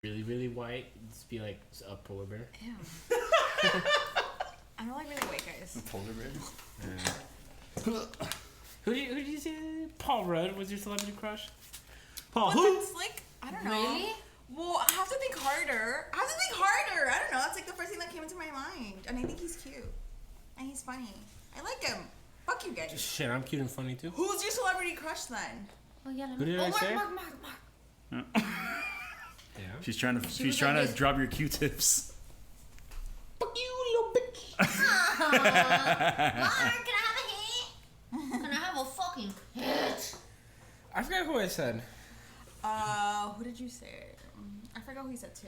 really, really white, just be like a polar bear. Ew. I don't like really white guys. A polar bear? Who did you say? Paul Rudd was your celebrity crush? Paul But who? that's like, I don't know. Really? Well, I have to think harder. I don't know. That's like the first thing that came into my mind. And I think he's cute. And he's funny. I like him. Fuck you guys. Shit, I'm cute and funny too. Who's your celebrity crush then? Oh yeah. Who did I say? Mark. Yeah. She's trying to was trying like to drop your Q-tips. Fuck you, little bitch. Mark, can I have a hit? Can I have a fucking hit? I forgot who I said. Who did you say? I forgot who he said too.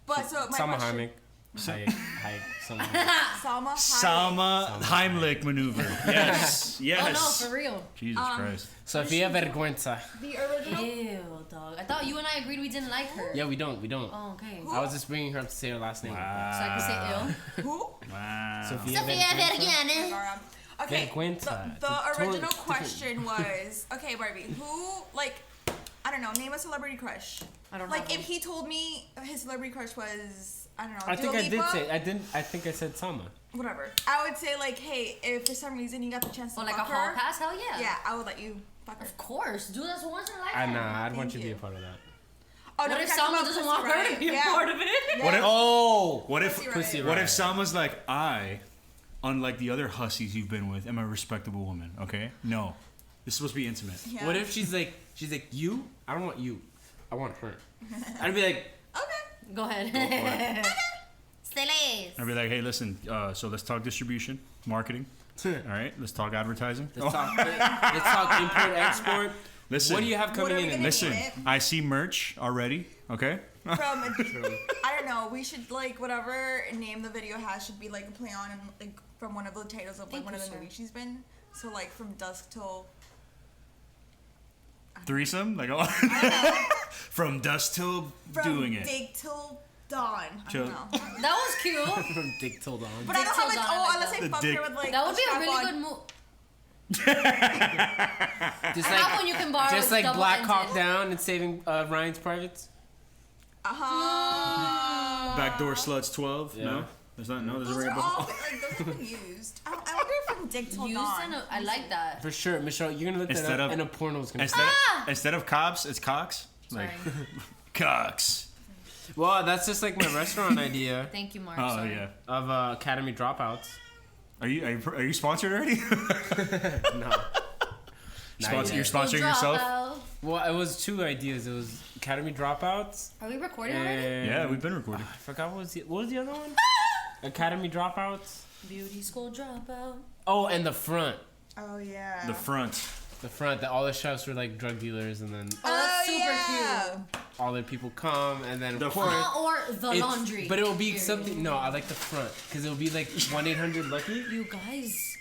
But so my Salma question. Hayek. Salma Salma Heimlich maneuver. Yes. Yes. Oh no, for real. Jesus Christ. Sofia Vergüenza. The original. Ew, dog. I thought you and I agreed we didn't like her. Yeah, we don't. Oh, okay. I was just bringing her up to say her last name. So I can say ill. Who? Wow. Sofia Sophia Vergüenza. Vergara. Okay. Vergüenza. The original question was, okay, Barbie, who, like, I don't know, name a celebrity crush. I don't know. Like, if he told me his celebrity crush was, I don't know, I think Dua I did Lipa, say. I think I said Salma. whatever. I would say, like, hey, if for some reason you got the chance to Oh, like a fuck hall her, pass? Hell yeah. yeah, I would let you fuck her. Of course. Do this once in a lifetime. I'd want you Thank to be a you. part of that. Oh, What no, if we're talking someone about doesn't Pussy want her to Riot. be a Yeah. part of it? What if? Oh. What if? Pussy Riot. What if Salma's like, I, unlike the other hussies you've been with, am a respectable woman? Okay. No. This is supposed to be intimate. Yeah. What if she's like you? I don't want you. I want her. I'd be like, Okay. Go ahead. Steles. I'd be like, hey, listen. So let's talk distribution, marketing. All right. Let's talk advertising. let's talk import export. Listen. What do you have What are coming we in? gonna Listen. name it? I see merch already. Okay. From, I don't know, we should, like, whatever name the video has should be, like, a play on, and, like, from one of the titles of, like, Thank one you, of the sir. movies she's been. So, like, from Dusk till... Threesome, like from dusk till From doing it. Dig till dawn. I Till- don't know. That was cute. From Dick till dawn. But I don't till have, like, dawn, I like unless that. I The fuck dick. her with, like, That would be a strap really on. good move. Just I have one you can borrow. just it's like Black double-ended. Hawk Down and Saving Ryan's Privates. Uh-huh. Backdoor sluts 12. Yeah. No, there's not. No, there's a Those are regular. all, like, those have been used. I wonder if from Dig till Used dawn. and I like that. For sure, Michelle, you're gonna look Instead that up of- and a porno's gonna Instead of cops, it's cocks. Like Sorry. cocks. Well, that's just like my restaurant idea Thank you, Mark. Oh Sorry. yeah. of Academy Dropouts. Are you sponsored already? No. You're yet. sponsoring Drop yourself. out. Well, it was two ideas. It was Academy Dropouts Are we recording already? and Yeah, we've been recording. I forgot what was the other one? Academy Dropouts. Beauty school dropout. Oh, and the front. Oh, yeah. The front. The front. That all the chefs were like drug dealers, and then Oh, that's super yeah. cute. all their people come, and then The of course. Or the it's- laundry. But it will be Period. something. No, I like the front because it will be like 1-800-LUCKY. You guys,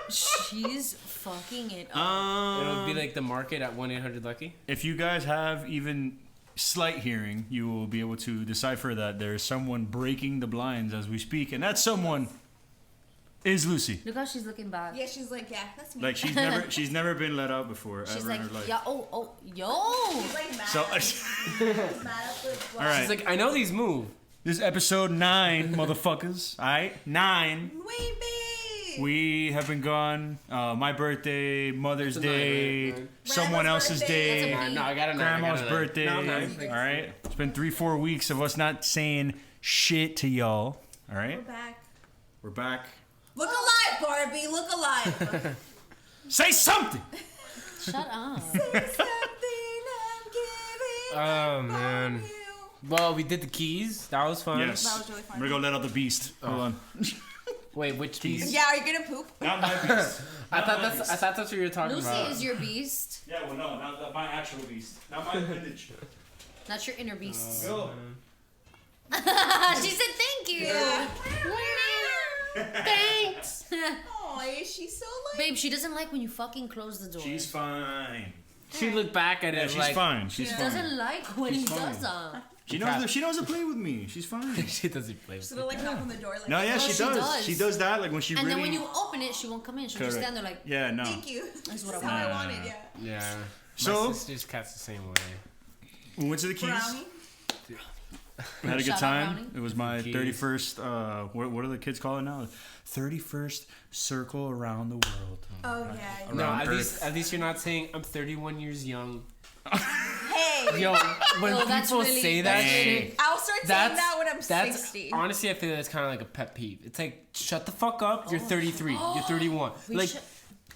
she's fucking it up. It'll be like the market at 1-800-LUCKY. If you guys have even slight hearing, you will be able to decipher that there is someone breaking the blinds as we speak, and that someone is Lucy. Look how she's looking back. Yeah, she's like, yeah, that's me. Like she's never been let out before She's ever like, in her life. yeah, oh, yo. She's like mad. So, She's mad at the all right, She's like, I know these move. this is episode 9, motherfuckers. All right, 9. Wait, babe. We have been gone. My birthday, Mother's It's a 9, Day, right? someone Grandma's else's birthday. day, That's a No, I got a 9. grandma's birthday. No, All 9. right, it's been 3-4 weeks of us not saying shit to y'all. All We're right, back. we're back. Look alive, Barbie. Look alive. Say something. Shut up. Something I'm giving Oh up man. on you. Well, we did the keys. That was fun. Yes, That was really fun. we're gonna let out the beast. Hold on. Wait, which keys? Yeah, are you gonna poop? Not my beast. I thought that's what you were talking Lucy about. is your beast, Yeah, well, no, not my actual beast. Not my vintage. not your inner beast. Go. She said thank you. Yeah. Thanks. Oh, is she so like? Babe, she doesn't like when you fucking close the door. She's fine. She looked back at it Yeah, she's like fine. She's She fine. doesn't like when She's he fine. does that. She knows to play with me. She's fine. she doesn't play. So they're like knock on the door like. No, yeah, No, she she does. does. She does that like when she And really. then when you open it, she won't come in. She'll just Correct. stand there like, Yeah, no. Thank you. That's what I how I want. wanted. Yeah. Yeah. So- my sister's cat's the same way. We went to the keys. Brownie. I had a good Shout out, time. Brownie. It was my Jeez. 31st. What do the kids call it now? 31st circle around the world. Oh yeah. No, Around at least you're not saying I'm 31 years young. Hey. Yo, when No, that's people really- say that that's shit, I'll start saying that when I'm 60. Honestly, I feel that's kind of like a pet peeve. It's like, shut the fuck up. You're 33. You're 31. Like,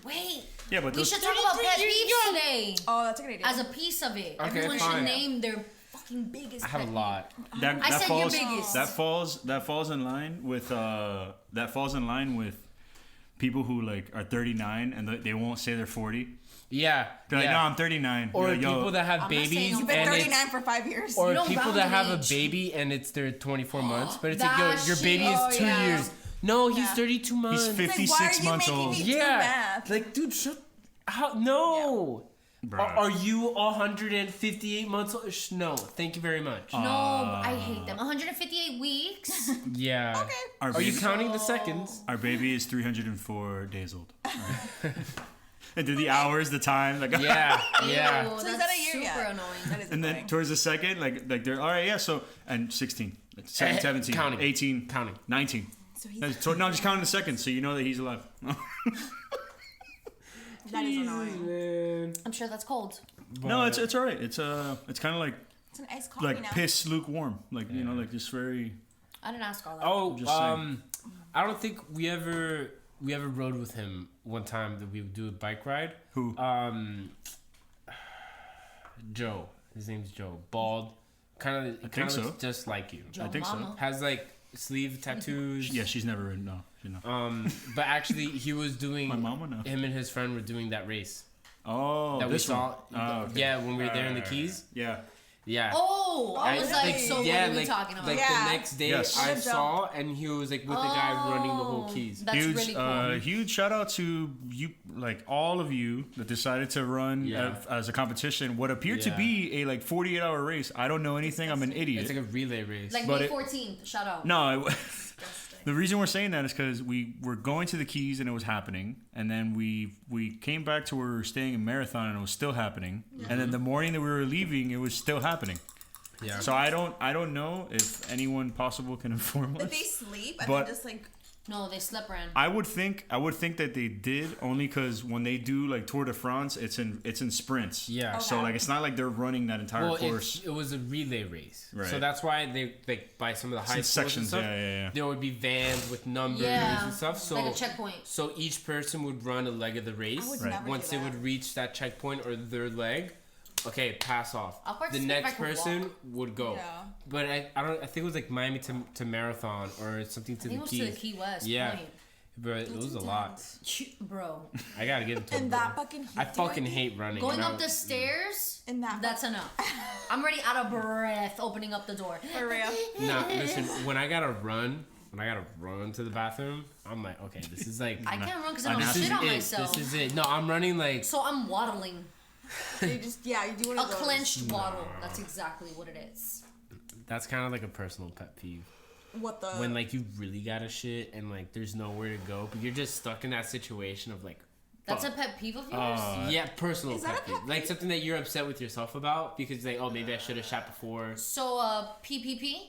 Wait. Yeah, but We those, should talk about pet 33 peeves today. Oh, that's a good idea. As a piece of it. Okay, Everyone fine. should name their fucking biggest I have pet a peeve. lot. that, I that said falls your biggest. that falls in line with people who like are 39 and they won't say they're 40. Yeah. They're like, yeah. no, I'm 39. Or You're like, yo, people that have I'm not saying babies I'm You've been and 39 for 5 years. or You don't people round that an have a age. baby and it's their 24 months, but it's like, yo, That your baby shit. is Oh, 2 yeah. years. No, he's Yeah. 32 months. he's It's like, 56 why are you months making old. me do Yeah. math? Like, dude, how? No. Bruh. Are you 158 months old? No, thank you very much. No, I hate them. 158 weeks. Yeah. Okay. Our Are you baby- counting the seconds? Our baby is 304 days old. Right. And do the hours, the time, like Yeah, yeah. Ew, So is that's that a year super yet? annoying. That is And then annoying. towards the second, like they're all right, yeah. So and 16, 17, Counting. 18, Counting. 19. So he's, No, just counting the seconds, so you know that he's alive. that is annoying. Man. I'm sure that's cold. No, it's all right. It's kind of like It's an iced coffee now. piss lukewarm, like you know, like just very. I didn't ask all that. Oh, Just saying. I don't think we ever rode with him one time that we would do a bike ride. Who? Joe. His name's Joe. Bald. Kind of think so. looks just like you. Joe I think so. Mama. Has like sleeve tattoos. Yeah, she's never ridden. No, she's not. But actually, he was doing. My mama no. Him and his friend were doing that race Oh, that we this saw. one. Oh, okay. Yeah, when we were there in the Keys. Yeah. Yeah. Oh, I was like, so what are we talking about? Like Yeah. the next day, Yes. I Good saw, and he was like with the guy running the whole Oh, Keys. That's huge, really cool. huge shout out to you, like all of you that decided to run Yeah. as a competition. What appeared to Yeah. be a like 48-hour race. I don't know anything. I'm an idiot. It's like a relay race. Like but May it- 14th, shout out. No, the reason we're saying that is because we were going to the Keys and it was happening, and then we came back to where we were staying in Marathon and it was still happening, and then the morning that we were leaving, it was still happening. Yeah. So I don't know if anyone possible can inform Did us. they sleep and But- then just like No, they slept ran. I would think that they did, only because when they do like Tour de France, it's in sprints. Yeah. So Okay. like it's not like they're running that entire Well, course. it was a relay race, Right. so that's why they like by some of the high in schools sections, and stuff. yeah. There would be vans with numbers Yeah, and stuff. So like a checkpoint. So each person would run a leg of the race. I would Right. never Once do they that. would reach that checkpoint or their leg, okay, pass off. I'll The participate if I next can person walk. would go. Yeah. But I think it was like Miami to Marathon or something to I think it the was Keys. to the Key West. Yeah. Point. But it was a lot. Bro, I gotta give it to him. in that fucking heat. I fucking hate running. going and I up the was- stairs, In that that's enough. I'm already out of breath opening up the door. for real. Nah, listen. When I gotta run to the bathroom, I'm like, okay, this is like. I can't run because I don't This This is shit on it. myself. This is it. No, I'm running like. So I'm waddling. You just you do one A of those. clenched waddle. That's exactly what it is. That's kind of like a personal pet peeve. What the When like you really gotta shit and like there's nowhere to go, but you're just stuck in that situation of like. That's a fuck. pet peeve of yours? Yeah, personal Is that pet a peeve. pet Like peeve? something that you're upset with yourself about because like, oh, maybe I should have shot before. So, PPP?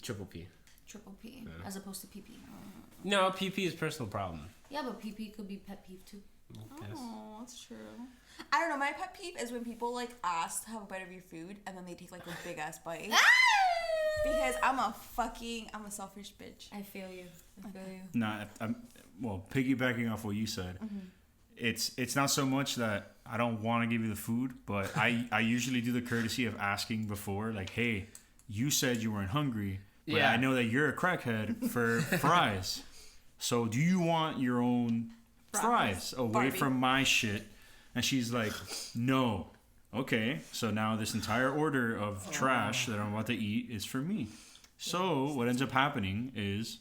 Triple P. Triple P, as opposed to PP. No, PP is personal problem. Yeah, but PP could be pet peeve too. Yes. Oh, that's true. I don't know. My pet peeve is when people like ask to have a bite of your food and then they take like a big ass bite. Because I'm a selfish bitch. I feel you. I feel you. Nah, well, piggybacking off what you said, it's not so much that I don't want to give you the food, but I usually do the courtesy of asking before, like, hey, you said you weren't hungry, but Yeah. I know that you're a crackhead for fries. So do you want your own fries away Barbie. from my shit? And she's like, no. Okay, so now this entire order of trash that I'm about to eat is for me. So what ends up happening is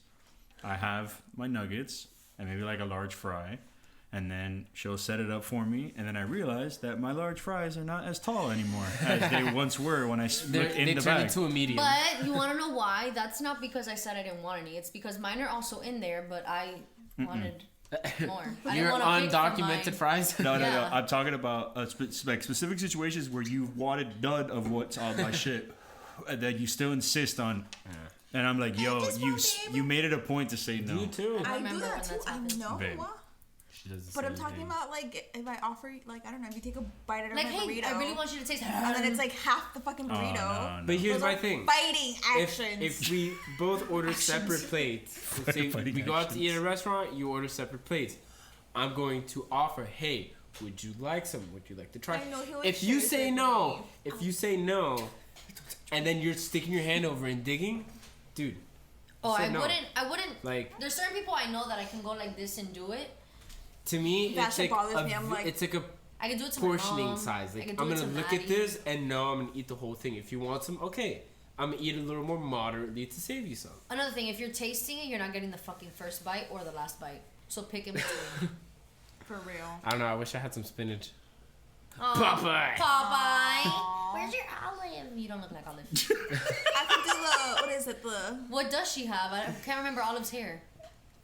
I have my nuggets and maybe like a large fry, and then she'll set it up for me, and then I realize that my large fries are not as tall anymore as they once were when I looked in They the turn bag. into a medium. But you want to know why? That's not because I said I didn't want any. It's because mine are also in there, but I wanted more. I Your didn't want to undocumented fries. No. Yeah. I'm talking about like specific situations where you've wanted none of what's on my shit. that you still insist on. And I'm like, yo, you made it a point to say no. You too. I do remember that when too. that's I happened. know. Babe. She does the But I'm same talking thing. about like if I offer like I don't know if you take a bite out of Like, my hey, burrito I really want you to taste. and then it's like half the fucking Oh, burrito. no. But here's Those my are thing. Fighting actions. If we both order separate plates, so say Fighting we go out to eat at a actions. restaurant, you order separate plates. I'm going to offer, hey, would you like some? Would you like to try? I know he'll If you share say with no, me. if you say no, and then you're sticking your hand over and digging, dude. Oh, say I no. wouldn't. Like, There's certain people I know that I can go like this and do it. to me, That it's shit like bothers me. I'm like- it's like a I can do it to my portioning mom. size. I Like, can do I'm it gonna to look Maddie. at this and no, I'm gonna eat the whole thing. If you want some, okay, I'm gonna eat it a little more moderately to save you some. Another thing, if you're tasting it, you're not getting the fucking first bite or the last bite. So pick in between. For real. I don't know. I wish I had some spinach. Aw, Popeye. Popeye. Where's your olive? You don't look like Olive. I can do the what is it What does she have? I can't remember Olive's hair.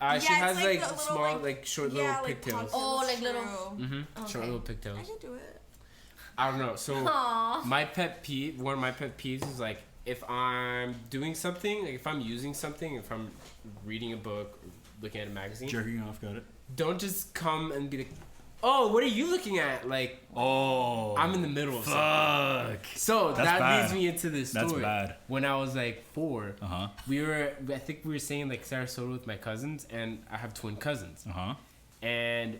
Yeah, She it's has like like the little, small, like short little pigtails. Oh, like little- Mm-hmm. Short Okay. little I pigtails. can do it. I don't know. So Aw. my pet peeve, one of my pet peeves is like if I'm doing something, like if I'm using something, if I'm reading a book, or looking at a magazine, Jerking off, got it. don't just come and be like, "Oh, what are you looking at?" Like Oh, I'm in the middle of something. fuck. So That's that bad. leads me into this story. That's bad. When I was like 4, Uh-huh. I think we were staying like Sarasota with my cousins, and I have twin cousins. Uh-huh. And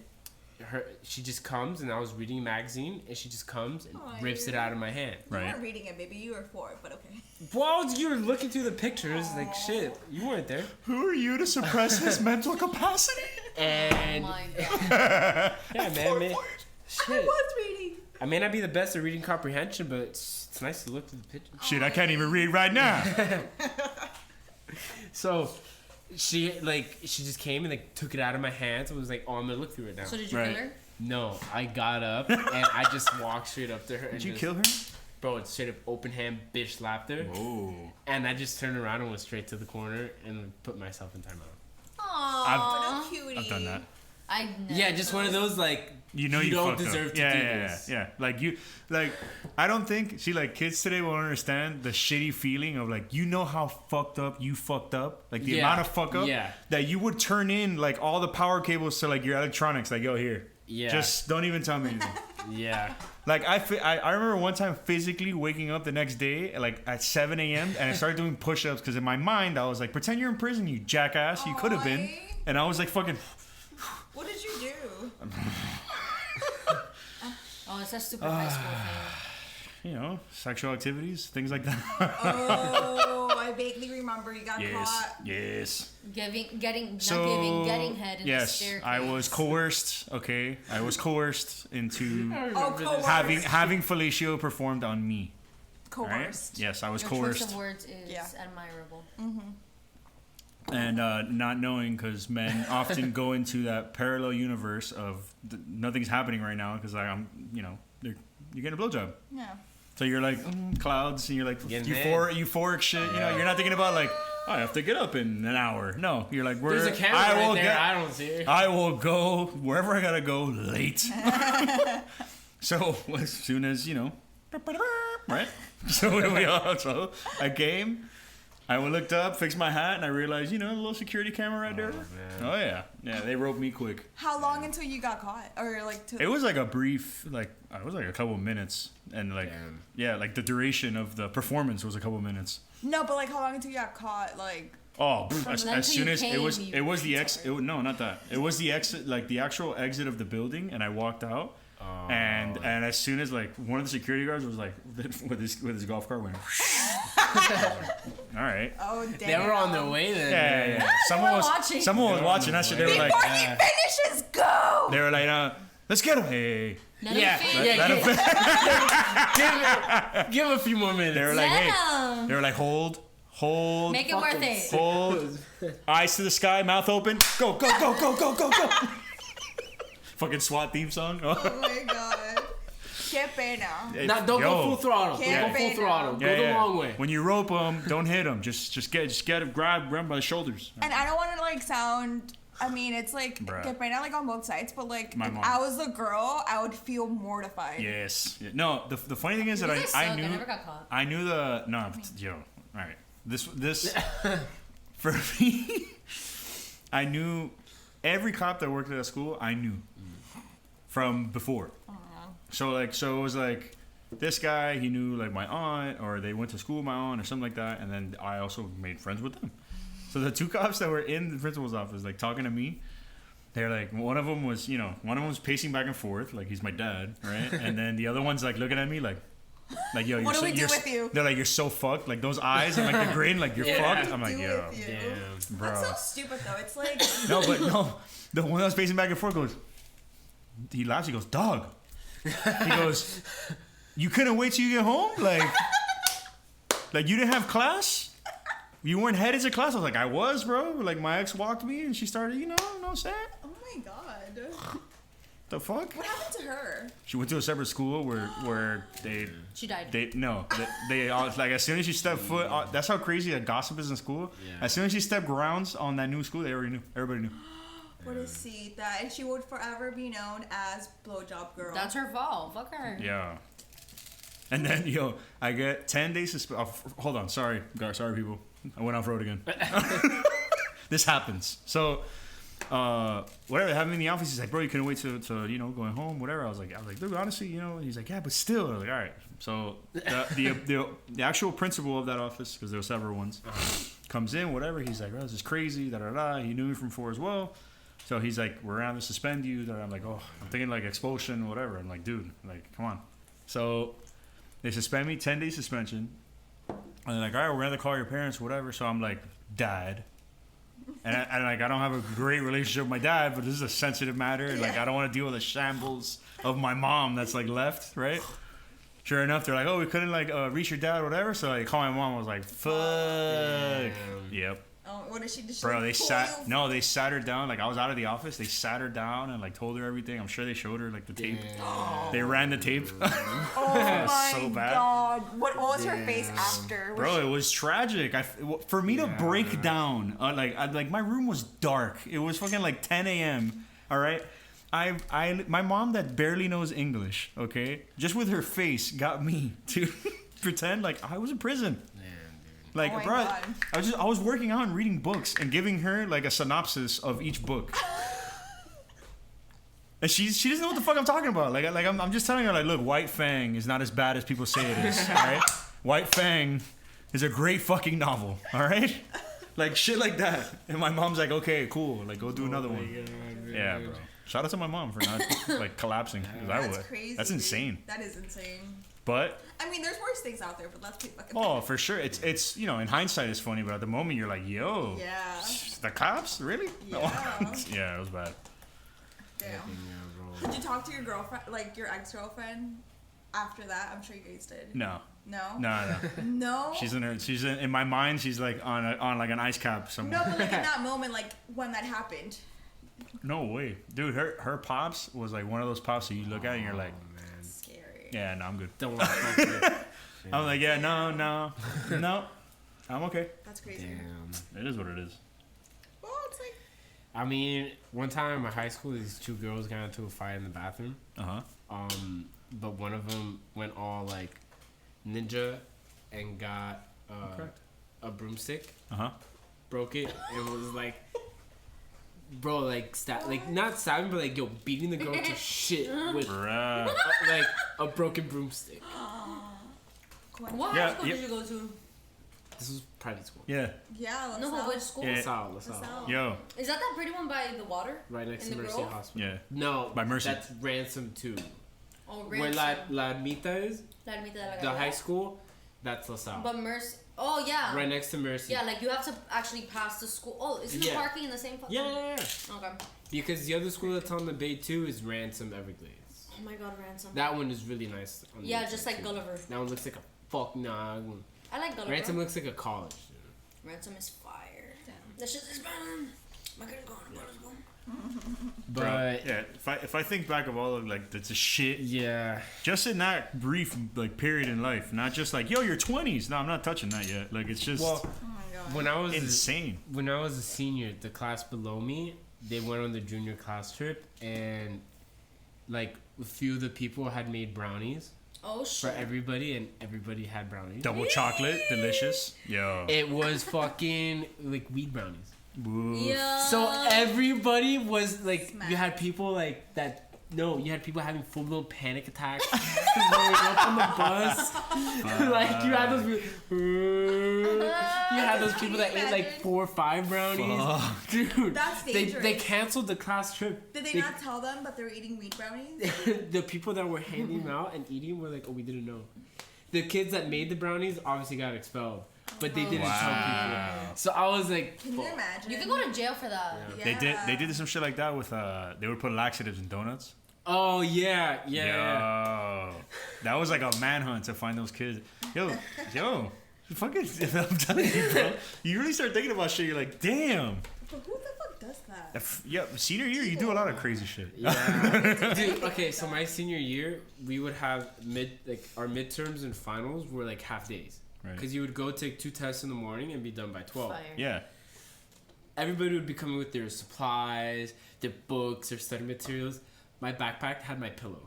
she just comes, and I was reading a magazine, and she just comes and Aw, rips it out of my hand. You Right. weren't reading it, baby. You were 4, but okay. Well, you were looking through the pictures, like shit. You weren't there. Who are you to suppress his mental capacity? Oh And my god. yeah, man, I shit. was reading. I may not be the best at reading comprehension, but it's nice to look through the pictures. Shit, I can't even read right now. So she just came and like took it out of my hands and was like, "Oh, I'm gonna look through it now." So did you Right. kill her? No, I got up and I just walked straight up to her. Did and you just, kill her? Bro, it's straight up open hand bitch slapped her. Oh. And I just turned around and went straight to the corner and put myself in timeout. Aww. What a cutie. I've done that. I never. Yeah, just one of those like You know you don't fucked deserve up. to Yeah, do yeah, this. yeah. Like I don't think kids today will understand the shitty feeling of like, you know how fucked up you fucked up, like the Yeah, amount of fuck up yeah. that you would turn in like all the power cables to like your electronics, like, yo, here, Yeah. just don't even tell me anything. Yeah. Like I remember one time physically waking up the next day like at 7 a.m. and I started doing push-ups because in my mind I was like, pretend you're in prison, you jackass, you could have been, Aw. and I was like fucking. What did you do? Oh, it's that stupid high school thing. You know, sexual activities, things like that. Oh, I vaguely remember you got Yes, caught. yes. Getting So head in the yes, staircase. I was coerced. Okay, I was coerced into Oh, coerced. having fellatio performed on me. all right? Coerced. Yes, I was Your coerced, choice of words is Yeah. admirable. and not knowing because men often go into that parallel universe of nothing's happening right now because I'm, you're getting a blowjob. Yeah. So you're like clouds, and you're like Getting euphoric shit. You know, you're not thinking about like, oh, I have to get up in an hour. No, you're like, There's a camera right there. I don't see it. I will go wherever I gotta go late. So as soon as right. So I came. I looked up, fixed my hat, and I realized, a little security camera right there. man. Oh yeah, they roped me quick. How long until you got caught? Or like to It was like a brief, it was like a couple of minutes, and Damn. like the duration of the performance was a couple of minutes. No, but like how long until you got caught? Like Oh, From as then soon till as you it was, came, it was the you- exit. No, not that. It was the exit, like the actual exit of the building, and I walked out. Oh. And as soon as like one of the security guards was like with his golf cart went. All right. oh damn. They were on their way then. Yeah. Someone were was watching. Someone was They were watching on that shit. the They were way. like, Before he finishes, go. they were like, let's get him. Hey. Let him Yeah, finish. Let him Give him a few more minutes. They were like, Let hey. him. They were like, hold. Make it worth it. Hold. Eyes to the sky, mouth open. Go. Fucking SWAT theme song. Oh my god. Qué pena. Now, don't go full throttle. Don't Can't go full fade throttle. now. Go the long way. When you rope them, don't hit them. Just get him, grab him by the shoulders. And I don't want to like sound I mean, it's like Bruh. get right now, like on both sides, but like My if mom. I was the girl, I would feel mortified. Yes. Yeah. No, the funny thing is that You guys I suck. knew I never got caught. I knew the no yo all right this for me I knew every cop that worked at that school I knew from before. So it was like this guy, he knew like my aunt, or they went to school with my aunt or something like that, and then I also made friends with them. So the two cops that were in the principal's office like talking to me, they're like, one of them was pacing back and forth like he's my dad, right? And then the other one's like looking at me like yo, What do we do with you? They're like, you're so fucked, like those eyes and like the grin, like you're Yeah. fucked. I'm like, Do yo, with you? Damn. bro. That's so stupid though. It's like No, the one that was pacing back and forth goes, he laughs, he goes, dog. He goes, you couldn't wait till you get home? Like you didn't have class? You weren't headed to class? I was like, I was, bro. Like my ex walked me and she started, you know what I'm saying? oh my god, The fuck? what happened to her? She went to a separate school where She died. they all, like as soon as she stepped foot, that's how crazy that gossip is in school. Yeah. As soon as she stepped grounds on that new school, they already knew. Everybody knew. What a seed that, and she would forever be known as blowjob girl. That's her fault. Fuck her. Yeah. And then I get 10 days hold on, sorry people. I went off road again. This happens. So whatever, having me in the office, he's like, bro, you couldn't wait to going home, whatever. I was like, dude, honestly, he's like, yeah, but still. I was like, all right. So the actual principal of that office, because there were several ones, comes in, whatever. He's like, oh, this is crazy, da da da. He knew me from before as well. So he's like, we're around to suspend you. I'm like, oh, I'm thinking like expulsion, whatever. I'm like, dude, like, come on. So they suspend me, 10-day suspension. And they're like, all right, we're gonna call your parents, whatever. So I'm like, Dad. And I don't have a great relationship with my dad, but this is a sensitive matter. Yeah. Like, I don't want to deal with the shambles of my mom that's like left, right? Sure enough, they're like, oh, we couldn't like reach your dad, or whatever. So I call my mom. I was like, fuck. Damn. Yep. Oh, what did she do? Bro, they sat her down. Like I was out of the office. They sat her down and like told her everything. I'm sure they showed her like the tape. Damn. They ran the tape. Oh my So bad. god! What was her face after? Was Bro, it was tragic. For me to break down, like my room was dark. It was fucking like 10 a.m. All right, my mom that barely knows English, okay, just with her face got me to pretend like I was in prison. Like, Oh my bro, God. I was working out and reading books and giving her like a synopsis of each book. And she doesn't know what the fuck I'm talking about. Like I'm just telling her, like, look, White Fang is not as bad as people say it is. All right, White Fang is a great fucking novel. All right, like shit like that. And my mom's like, okay, cool, like go do another one. Yeah, bro. Shout out to my mom for not like collapsing. 'Cause I That's would. crazy. That's dude. insane. That is insane. But I mean, there's worse things out there, but let's be fucking. oh, for sure, it's in hindsight it's funny, but at the moment you're like, yo, Yeah. the cops really? Yeah. Yeah, it was bad. Damn. Did you talk to your girlfriend, like your ex-girlfriend, after that? I'm sure you guys did. No. No. No. No. She's in my mind. She's like on like an ice cap somewhere. No, but like in that moment, like when that happened. No way, dude. Her pops was like one of those pops that you look at and you're like, Scary. yeah, no, I'm good. Don't want to talk to it. I'm like, yeah, no, I'm okay. That's crazy. Damn. It is what it is. Well, it's like. I mean, one time in my high school, these two girls got into a fight in the bathroom. But one of them went all like ninja and got a broomstick, broke it, and was like, bro, like not stabbing, but like beating the girl to shit with Bruh. like a broken broomstick. What Yeah, high school yeah. did you go to? This was private school. Yeah. Yeah. Let's No, not- which school? Yeah. LaSalle. LaSalle. Yo. Is that pretty one by the water? Right next In to the Mercy Grove? Hospital. Yeah. No, By Mercy. That's Ransom 2. Oh, Where La Ermita is, La Ermita de la the Caridad. high school, that's LaSalle. But Mercy. Oh yeah. Right next to Mercy. Yeah, like you have to actually pass the school. Oh, isn't the Yeah. parking in the same? Yeah. Okay. Because the other school that's on the Bay too is Ransom Everglades. Oh my God, Ransom. That one is really nice. On the Yeah, inside, just like too. Gulliver. That one looks like a fuck nah. I like Gulliver. Ransom looks like a college. Dude. Ransom is fire. Damn. That shit is fun. My kid's going to go to school. But yeah, if I think back of all of like the shit, yeah, just in that brief like period in life, not just like yo, your 20s. No, I'm not touching that yet. Like it's just well, Oh my god. when I was insane. when I was a senior, the class below me, they went on the junior class trip, and like a few of the people had made brownies. Oh shit. For everybody, and everybody had brownies. Double chocolate, delicious. Yo. It was fucking like weed brownies. Yeah. So everybody was like, you had people like that. No, you had people having full blown panic attacks going up on the bus. Like you had those people that ate like 4 or 5 brownies. Dude, That's dangerous. they canceled the class trip. Did they not tell them that they were eating weed brownies? The people that were handing them out and eating were like, oh, we didn't know. The kids that made the brownies obviously got expelled, but they didn't tell people. So I was like, can you imagine? You can go to jail for that. Yeah. They did some shit like that with they would put laxatives in donuts. oh yeah. Yo, that was like a manhunt to find those kids. Yo, fucking, I'm telling you, bro. You really start thinking about shit. You're like, damn. But who the fuck does that? Yeah, senior year, you do a lot of crazy shit. Yeah. Dude, okay, so my senior year, we would have our midterms and finals were like half days. Right. Because you would go take 2 tests in the morning and be done by 12. Fire. Yeah. Everybody would be coming with their supplies, their books, their study materials. My backpack had my pillow.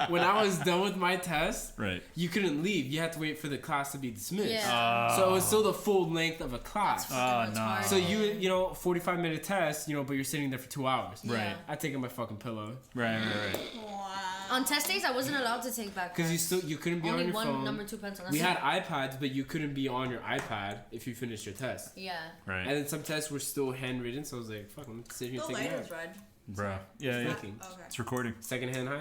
When I was done with my test, Right. you couldn't leave. You had to wait for the class to be dismissed. Yeah. So it was still the full length of a class. That's no. retarded. So you know, 45-minute test, you know, but you're sitting there for 2 hours. Right. I take my fucking pillow. Right. Wow. On test days, I wasn't allowed to take back. Because you couldn't be Only on your one phone. number 2 pencil. We had iPads, but you couldn't be on your iPad if you finished your test. Yeah. Right. And then some tests were still handwritten, so I was like, fuck, I'm sitting here The taking lighter's that. red. Bro. Yeah. Thinking. Okay. It's recording. Secondhand high?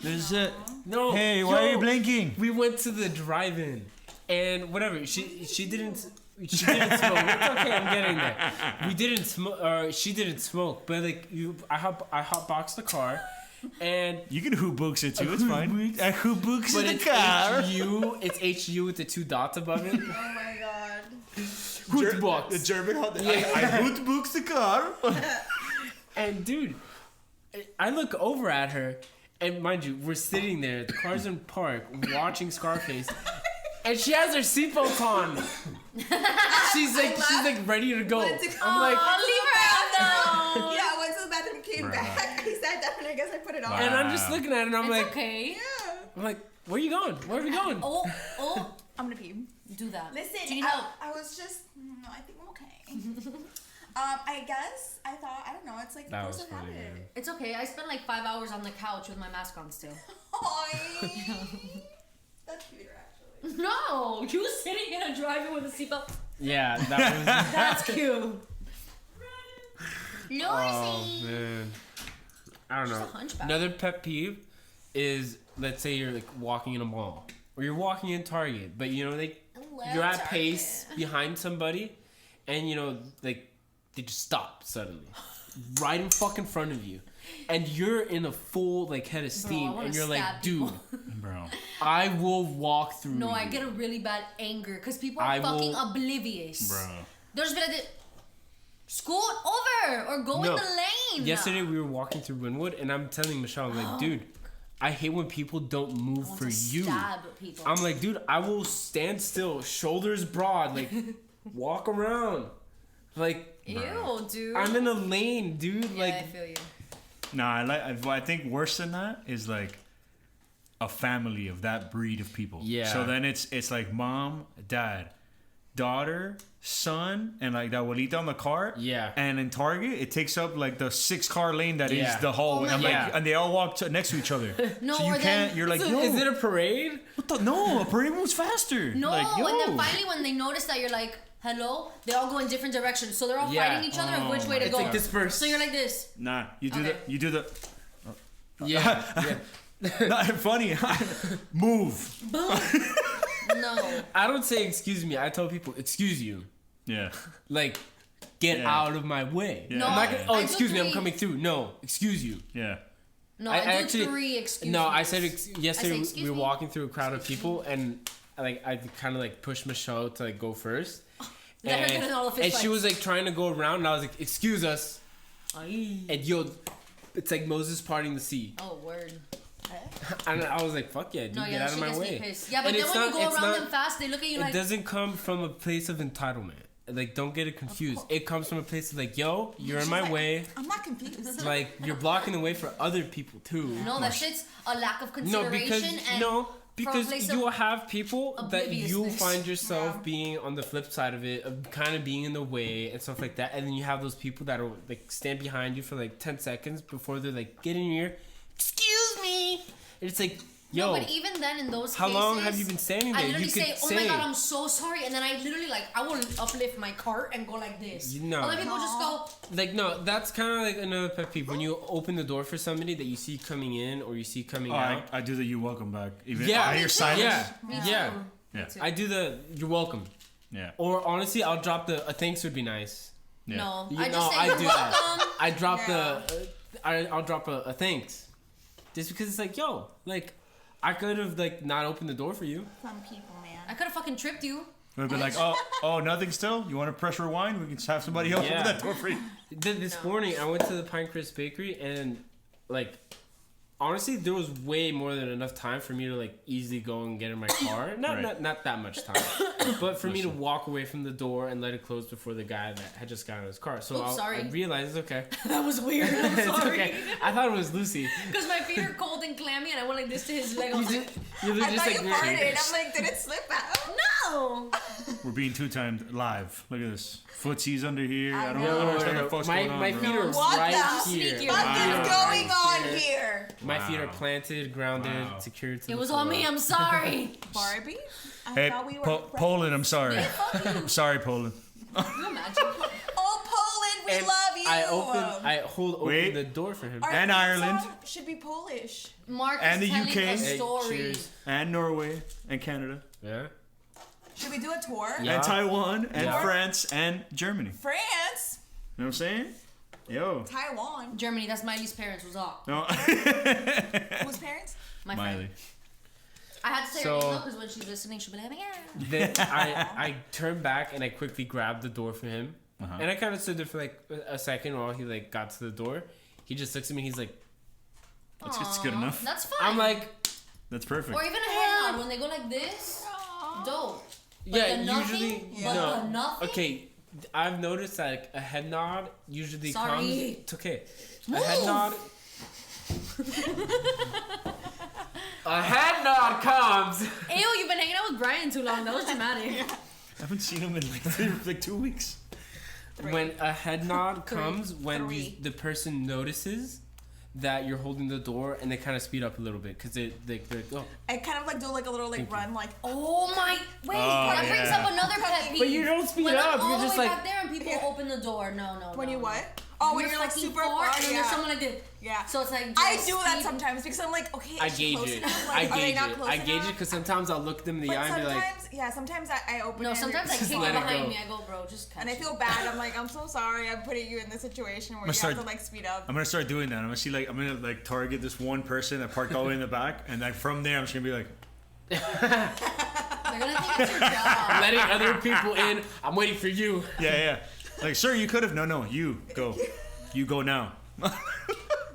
This is it. No. Hey, why are you blinking? We went to the drive-in, and whatever. She didn't smoke. It's okay. I'm getting there. We didn't smoke, or she didn't smoke. But like I hotboxed the car, and You can hoop books it too. It's fine. I hoop books but in the it's car. HU. It's HU with the 2 dots above it. Oh my god. Hootbox. The German hot. Yeah. I hoot books the car. And dude, I look over at her, and mind you, we're sitting there, the car's in park, watching Scarface, and she has her seatbelt on. She's like ready to go. I'm like, leave her out though. Yeah, I went to the bathroom, came back, I sat down, and I guess I put it on. and I'm just looking at her, and I'm It's like, okay. Yeah. I'm like, where are you going? Where are we going? Oh, I'm gonna pee. do that. Listen, Do you need help? I was just, no, I think I'm okay. I guess, I thought, I don't know, it's like That force was of funny, habit. man. It's okay. I spent like 5 hours on the couch with my mask on still. That's cuter, actually. No, you sitting in a driver with a seatbelt. Yeah, that was. That's cute. Oh man, I don't She's know. a hunchback. Another pet peeve is, let's say you're like walking in a mall or you're walking in Target, but you know you're at pace behind somebody, and you know like they just stop suddenly, right in fucking front of you, and you're in a full like head of steam, and you're like, dude, Bro. I will walk through. No, you. I get a really bad anger because people are I fucking will- oblivious. Bro. They'll just be like, scoot over or go in the lane. Yesterday we were walking through Wynwood, and I'm telling Michelle, I'm like, dude, I hate when people don't move I want for to you. stab people. I'm like, dude, I will stand still, shoulders broad, like walk around, like Ew, dude. I'm in a lane, dude. Yeah, like I feel you. Nah, I think worse than that is like a family of that breed of people. Yeah. So then it's like mom, dad, daughter, son, and like the abuelita on the car. Yeah. And in Target, it takes up like the 6-car lane that is Yeah. the hallway. Oh my and, God. and they all walk next to each other. No, so you or can't. then- You're like, is, yo, is it a parade? what the? No, a parade moves faster. No, like, yo. and then finally when they notice that you're like, hello, they all go in different directions. So they're all Yeah. fighting each other of which way to It's go. like dispersed. So you're like this. Nah, you do Okay. You do the. Yeah. Yeah. Not funny. Move. Boom. No. I don't say excuse me. I tell people excuse you. Yeah. Like, get Yeah. out of my way. Yeah. No, I'm not gonna, oh, I do excuse me, I'm three. coming through. No, excuse you. Yeah. No, I do 3 excuses. No, I said yesterday excuse we were me. walking through a crowd of people, and like I kind of like pushed Michelle to like go first, Let her get in all the fist and she fights. was like trying to go around, and I was like, "Excuse us," and yo, it's like Moses parting the sea, Oh, word. and I was like, "Fuck yeah, dude, No, get yeah, out she of my gets me way." pissed. Yeah, but And then it's when you not- go it's around not- them fast, they look at you It like, doesn't come from a place of entitlement. like, don't get it confused. It comes from a place of like, yo, you're in my way. I'm not confused. Like, you're blocking the way for other people too. No, that shit's a lack of consideration. Because you will have people that you find yourself Yeah. being on the flip side of it, of kind of being in the way and stuff like that. And then you have those people that are like stand behind you for like 10 seconds before they're like, get in your ear. Excuse me. And it's like, yo. No, but even then, in those how cases, long have you been standing there? I literally You could say, "Oh my god, I'm so sorry," and then I literally like I will uplift my cart and go like this. No. Other people just go. Like, no, that's kind of like another pet peeve. When you open the door for somebody that you see coming in or you see coming out. I do the you welcome back. Even Yeah. I hear silence. Yeah. Yeah. I do the you're welcome. Yeah. Or honestly, I'll drop the a thanks would be nice. Yeah. No, You I know, just say I you're do welcome. that. I drop I'll drop a thanks. Just because it's like, yo, like, I could have, like, not opened the door for you. Some people, man. I could have fucking tripped you. We'd be like, oh, nothing still? You want to press rewind? We can just have somebody else Yeah. open that door for you. This morning, I went to the Pinecrest Bakery, and, like, honestly, there was way more than enough time for me to, like, easily go and get in my car. Not that much time. But for me to walk away from the door and let it close before the guy that had just got in his car. So I realized it's okay. That was weird. I'm It's sorry. okay. I thought it was Lucy. Because my feet are cold and clammy, and I went like this to his leg. I was like, You I just thought like you farted. I'm like, did it slip out? no. We're being two-timed live. Look at this. Footsies under here. I don't know. know what the fuck's going on, my bro. feet are What right the here. sneaky What Wow. is going on here? My feet are planted, grounded, Wow. secured to It the was floor. on me. I'm sorry. Barbie? I Hey, thought we were Poland, I'm sorry. I'm sorry, Poland. Can you imagine? Oh, Poland, we And love you. I hold open Wait. the door for him. Our And theme Ireland. song should be Polish. Mark And is the telling UK. a Hey, story. cheers. And Norway. And Canada. Yeah. Should we do a tour? Yeah. And Taiwan. And Yeah. France. And Germany. France? You know what I'm saying? Yo. Taiwan. Germany, that's Miley's parents. Was up. No. Whose parents? My Miley. friend. I had to say So- her name because when she's listening, she'll be like, yeah. Then I turned back and I quickly grabbed the door for him. And I kind of stood there for like a second while he like got to the door. He just looks at me. He's like, It's good enough. That's fine. I'm like, That's perfect. or even a head nod when they go like this. Dope. But yeah, the nothing, usually but no. the nothing. Okay, I've noticed that like, a head nod usually Sorry. comes. It's okay. A head nod. A head nod comes. Ew, you've been hanging out with Brian too long. That was dramatic. I haven't seen him in like 2 weeks. When a head nod comes, when Three. the person notices that you're holding the door, and they kind of speed up a little bit because they're like, oh. I kind of like do like a little like run like Oh my! Wait, Oh, that brings yeah. up another pet peeve. But you don't speed when up. I'm all You're the just way like, back there and people open the door. No. when no, you no. what? Oh, when you're like fucking super far, far. and then Yeah. there's someone like this. Yeah. So it's like I just do that speed- sometimes because I'm like, okay, I is she gauge close it. enough? I Like, are they gauge not it. close I gauge it enough? because sometimes I'll look them in the But eye and be like, sometimes I open No, it. sometimes I Just kick you let it behind go. me. I go, bro, just catch And I feel bad. I'm like, I'm so sorry. I'm putting you in this situation where you start- have to like speed up. I'm gonna start doing that. I'm gonna target this one person that parked all the way in the back, and then from there I'm just gonna be like, They're gonna think it's your job. letting other people in. I'm waiting for you. yeah. Like, sir, you could have. No, you go. You go now.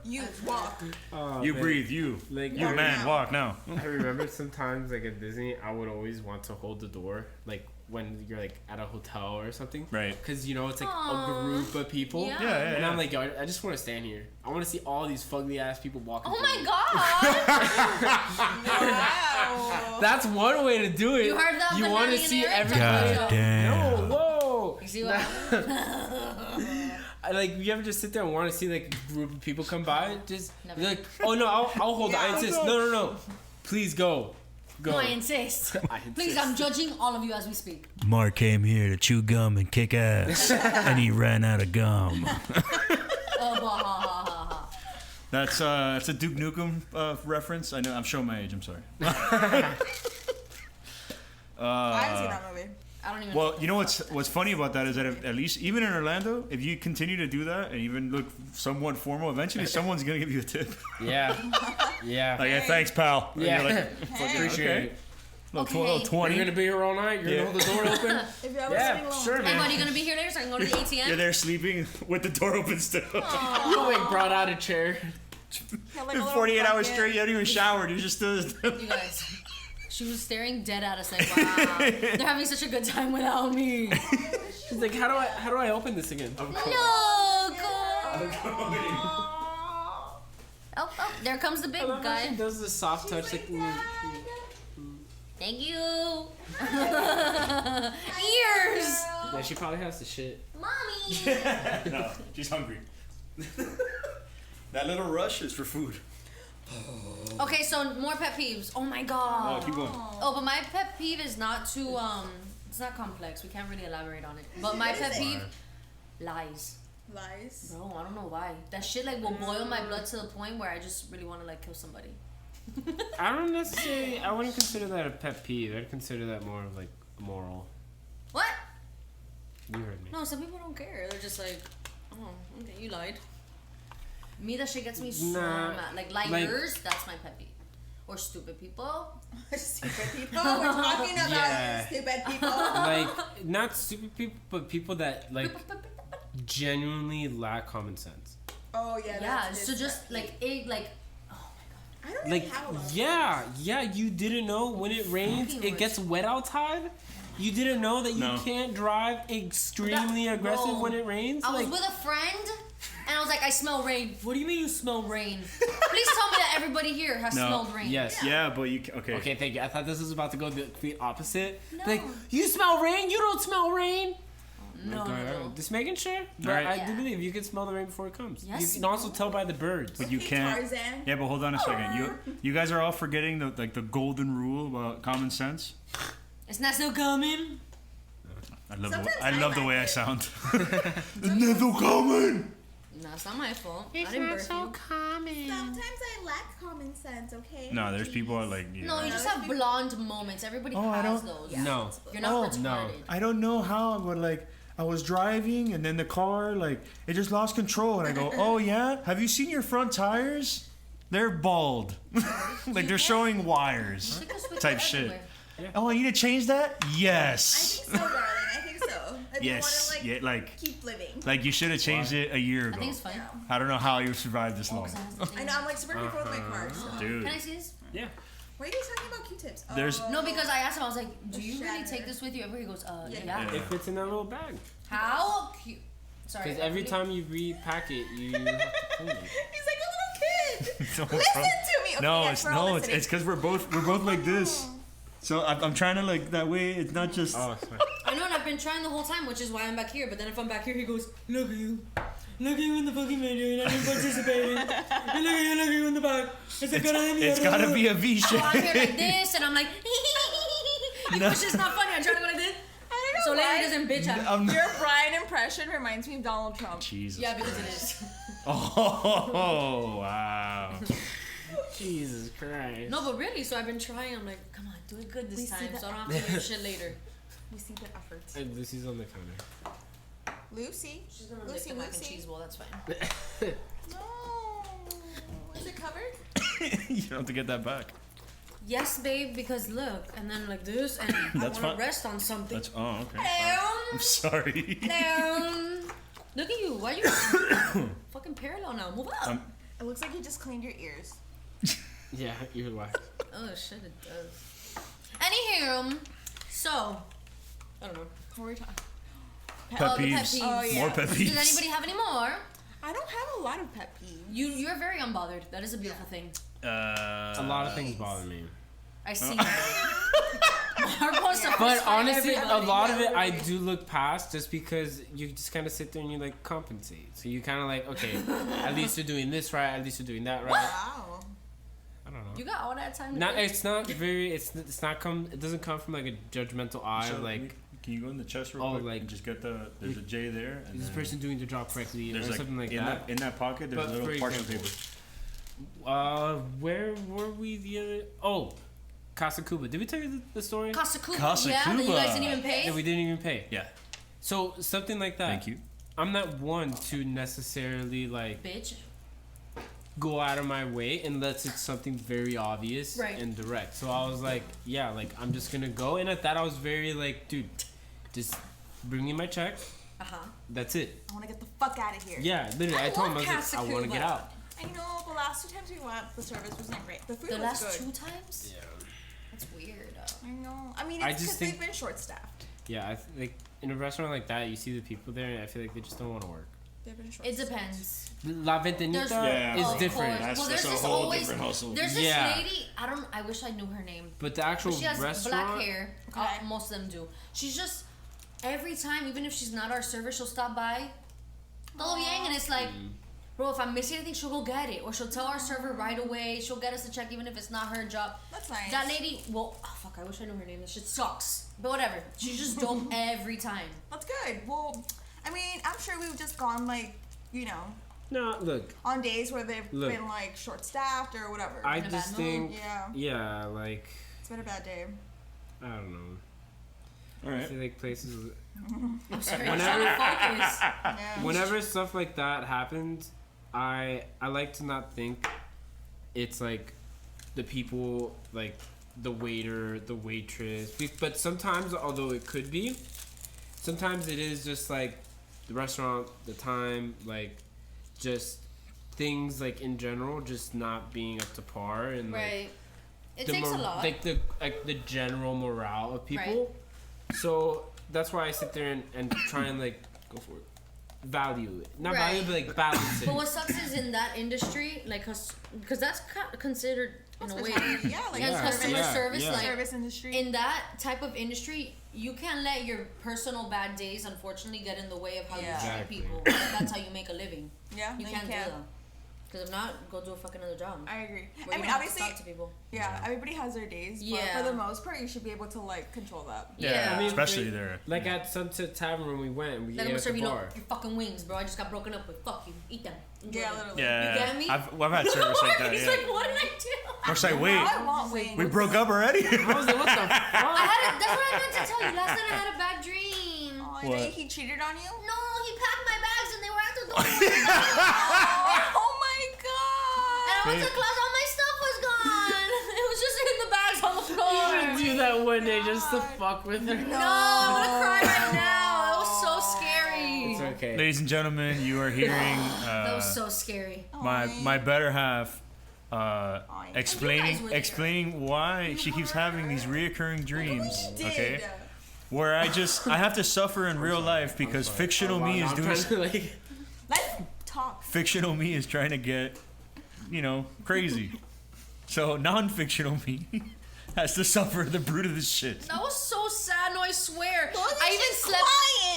You walk. Oh, You man. breathe. You Like, you man, walk now. I remember sometimes, like at Disney, I would always want to hold the door, like when you're like at a hotel or something, Right. Because you know it's like Aww. a group of people. Yeah. Yeah. And I'm like, yo, I just want to stand here. I want to see all these fugly ass people walking. Oh through. my god! Wow. That's one way to do it. You heard that? You want to Banana see and Eric? everybody. God damn. No, whoa. You see what? Like, you ever just sit there and want to see like a group of people come by? Just Never. you're like, oh no, I'll hold. Yeah. I insist. No. Please go. No, I insist. I insist. Please, I'm judging all of you as we speak. Mark came here to chew gum and kick ass, and he ran out of gum. That's a Duke Nukem reference. I know. I'm showing my age. I'm sorry. I haven't seen that movie. I don't even. Well, you know what's funny about that is that at least even in Orlando, if you continue to do that and even look somewhat formal, eventually someone's gonna give you a tip. Yeah. Like, hey, thanks, pal. And Yeah. you're like, Appreciate okay. it. Okay. Little You're 20. gonna be here all night. You're gonna hold the door open. If you're ever Yeah, sitting alone. sure, Hey, man. buddy, you gonna be here later so I can go to the ATM? You're there sleeping with the door open still. You like brought out a chair. Yeah, like a little 48 hours bucket. straight, you haven't even showered. You just stood. You guys. She was staring dead at us like, wow, they're having such a good time without me. She's like, how do I open this again? No, Oh, there comes the big I love how guy. she does the soft touch, like. Thank you. Ears. Yeah, she probably has the shit. Mommy. No, she's hungry. That little rush is for food. Okay, so more pet peeves. Oh my god. Oh, keep going. Oh, but my pet peeve is not too it's not complex. We can't really elaborate on it. But my pet peeve, lies. Lies. Bro, I don't know why. That shit like will boil my blood to the point where I just really want to like kill somebody. I don't necessarily. I wouldn't consider that a pet peeve. I'd consider that more of like moral. What? You heard me. No, some people don't care. They're just like, oh, okay, you lied. Me, that shit gets me so mad. Like liars, that's my pet peeve. Or stupid people. Stupid people. We're talking about stupid people. Like not stupid people, but people that like genuinely lack common sense. Oh yeah. Yeah. So just like it, like. I don't Like, really have a lot. yeah, you didn't know when it rains, it gets wet outside. You didn't know that you can't drive extremely aggressive when it rains. I was with a friend, and I was like, I smell rain. What do you mean you smell rain? Please tell me that everybody here has smelled rain. Yes. Yeah, but you okay. Okay, thank you. I thought this was about to go the complete opposite. No. Like, you smell rain? You don't smell rain? No. Just making sure. But Right. I do believe you can smell the rain before it comes. Yes, You can also tell by the birds. But you can't. Tarzan. Yeah, but hold on a second. You guys are all forgetting the golden rule about common sense. It's not so common. I love Sometimes I love the I way like I it. sound. It's not so common. No, it's not my fault. I didn't birth you. common. Sometimes I lack common sense. Okay. No, there's people are like. No, you just have blonde moments. Everybody Oh, I has don't- those. No. You're not retarded. no. I don't know how, but like I was driving and then the car like it just lost control and I go, oh yeah, have you seen your front tires? They're bald, like they're showing wires, You can switch type it shit. everywhere. Oh, I need to change that? I Yes. think so, darling. I think so. If Yes. you want to Yeah, like keep living. you should have changed it a year I ago. think it's fine. I don't know how you survived this long, I know. I'm like super careful with my car. So. dude. Can I see this? Yeah. Why are you guys talking about Q-tips? There's- Oh. No, because I asked him. I was like, "Do you really shatter. take this with you?" Everybody goes, Yeah. yeah." It fits in that little bag. How cute. Sorry. Because every time you repack it, you have to clean it. He's like a little kid. No, Listen to me. Okay, No, yes, it's we're all no, listening. it's because we're both like this. So I'm trying to like that way. It's not just. Oh, sorry. I know, and I've been trying the whole time, which is why I'm back here. But then if I'm back here, he goes, "Look at you. Look at you in the fucking video. You're not even participating. And look at you in the back. It's gotta be a V So shape. I'm here like this, and I'm like, which is not funny. I'm trying to go like this. I don't So know Lady why. doesn't bitch at me. Your Brian impression reminds me of Donald Trump. Jesus. Yeah, because it is. Oh wow. Jesus Christ. No, but really, so I've been trying. I'm like, come on, do it good We this see time, the so I don't have to do shit later. We see the efforts. And Lucy's on the counter. Lucy. She's gonna lick Lucy, the mac and Lucy. cheese bowl. That's fine. No. Is it covered? You don't have to get that back. Yes, babe, because look, and then like this, and I That's want fine. to rest on something. That's okay. Down, I'm sorry. down. Look at you. Why you fucking parallel now? Move up. It looks like you just cleaned your ears. Yeah, ear wax. Oh shit, it does. Anywho, so I don't know. What were we talking? Pet the pet peeves. peeves. Oh, yeah. More pet peeves. Does anybody have any more? I don't have a lot of pet peeves. You're very unbothered. That is a beautiful thing. A lot of things bother me. I see. Mark wants to But fist fight honestly, a everybody. lot of it I do look past just because you just kind of sit there and you like compensate. So you kind of like, okay, at least you're doing this right, at least you're doing that right. Wow. I don't know. You got all that time to Not, think? it's not very. It's not come. It doesn't come from like a judgmental eye. So, of like, can you go in the chest real Oh, quick like- and just get there's a J there. And is this then person doing their job correctly, or there's like something like in that. in that pocket. There's But a little for parchment example- paper. Where were we the other? Oh, Casa Cuba. Did we tell you the story? Casa Cuba. Casa Yeah, that you guys Cuba. didn't even pay. That we didn't even pay. Yeah. So something like that. Thank you. I'm not one to necessarily like Bitch. go out of my way unless it's something very obvious Right. and direct. So I was like, yeah, like I'm just gonna go. And I thought I was very like, dude, just bring me my check. That's it. I want to get the fuck out of here. Yeah, literally. I told him I love was Casa like, I want to Cuba. get out. I know. The last 2 times we went, the service wasn't great. The food The was last good. 2 times? Yeah. That's weird. I know. I mean, I it's just because think- they've been short-staffed. Yeah, I like in a restaurant like that, you see the people there, and I feel like they just don't want to work. It depends. La Ventanita is different. That's a whole different hustle. There's this lady. I wish I knew her name. But the actual she has restaurant, black hair. Most of them do. She's just every time, even if she's not our server, she'll stop by. Todo bien, and it's like, bro, if I'm missing anything, she'll go get it, or she'll tell our server right away. She'll get us a check, even if it's not her job. That's nice. That lady, well, oh fuck, I wish I knew her name. That shit sucks. But whatever. She's just dope every time. That's good. Well, I mean, I'm sure we've just gone like, No, look. on days where they've been like short-staffed or whatever. I just think, like. It's been a bad day. I don't know. All right. I feel like places. I'm sorry. Whenever stuff like that happens, I like to not think it's like the people, like the waiter, the waitress. But sometimes, although it could be, sometimes it is just like the restaurant, the time, like just things like in general just not being up to par, and right. It takes a lot. Like the general morale of people. Right. So that's why I sit there and try and like go for it. Value it. Not value, but like balance it. But what sucks is in that industry, like, because that's considered in a way, customer service, like service industry. In that type of industry, you can't let your personal bad days, unfortunately, get in the way of how you treat people. That's how you make a living. Yeah, you can't do that. Because if not, go do a fucking other job. I agree. I mean, obviously, talk to people. Yeah, everybody has their days. But for the most part, you should be able to like control that. Yeah, I mean, especially there. Like at Sunset Tavern when we went, we ate at the bar. Your fucking wings, bro. I just got broken up with. Fuck you. Eat them. Enjoy them. Literally. Yeah. You get me? I've had service like that. He's like, what did I do? Mark's like, wait, I want wings. we broke up already? I was like, what the fuck? That's what I meant to tell you. Last night I had a bad dream. What? He cheated on you? No, he packed my bags and they were at the door. Oh my god! And I went to class, all my stuff was gone. It was just in the bags on the floor. You should do that one day just to fuck with her. No, I'm gonna cry right now. That was so scary. It's okay. Ladies and gentlemen, you are hearing that was so scary. My better half explaining why she keeps having these reoccurring dreams. Okay. Where I have to suffer in real life because fictional me is doing. Let's talk. Fictional me is trying to get, crazy. So non-fictional me has to suffer the brunt of this shit. That was so sad. No, I swear. I even slept.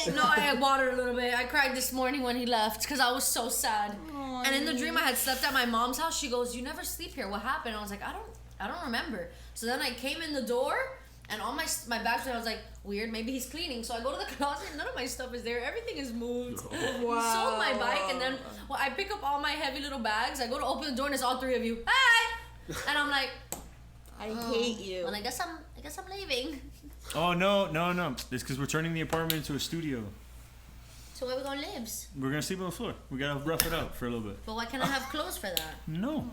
Quiet. No, I had water a little bit. I cried this morning when he left because I was so sad. Aww. And in the dream, I had slept at my mom's house. She goes, "You never sleep here. What happened?" I was like, I don't remember. So then I came in the door. And all my bags, I was like, weird, maybe he's cleaning. So I go to the closet, none of my stuff is there. Everything is moved. Wow. He sold my bike, and then I pick up all my heavy little bags. I go to open the door, and it's all three of you. Hi! And I'm like, I hate you. Well, I guess I'm leaving. Oh, no. It's because we're turning the apartment into a studio. So where we gonna live? We're going to sleep on the floor. We got to rough it out for a little bit. But why can't I have clothes for that? No.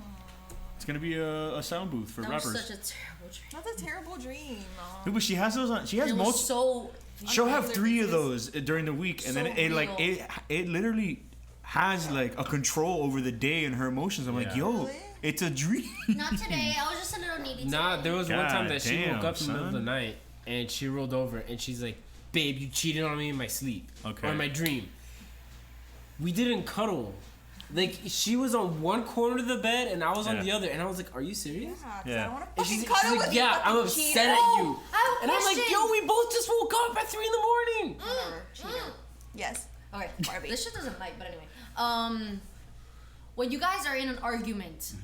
It's going to be a sound booth for rappers. That was such a terrible dream. That's a terrible dream. No, but she has those on. She has multiple. She'll have 3 of those during the week, and then it literally has like a control over the day and her emotions. I'm like, yo, really? It's a dream. Not today. I was just a little needy. Nah, there was one time that she woke up in the middle of the son. night and she rolled over and she's like, "Babe, you cheated on me in my sleep or in my dream." We didn't cuddle. Like, she was on one corner of the bed and I was on the other, and I was like, "Are you serious?" Yeah. I don't want to And fucking she's cuddle like, with you. "Yeah, I'm upset at you." And I'm like, question. "Yo, we both just woke up at 3 a.m. Yes. Okay, this shit doesn't like, but anyway. When you guys are in an argument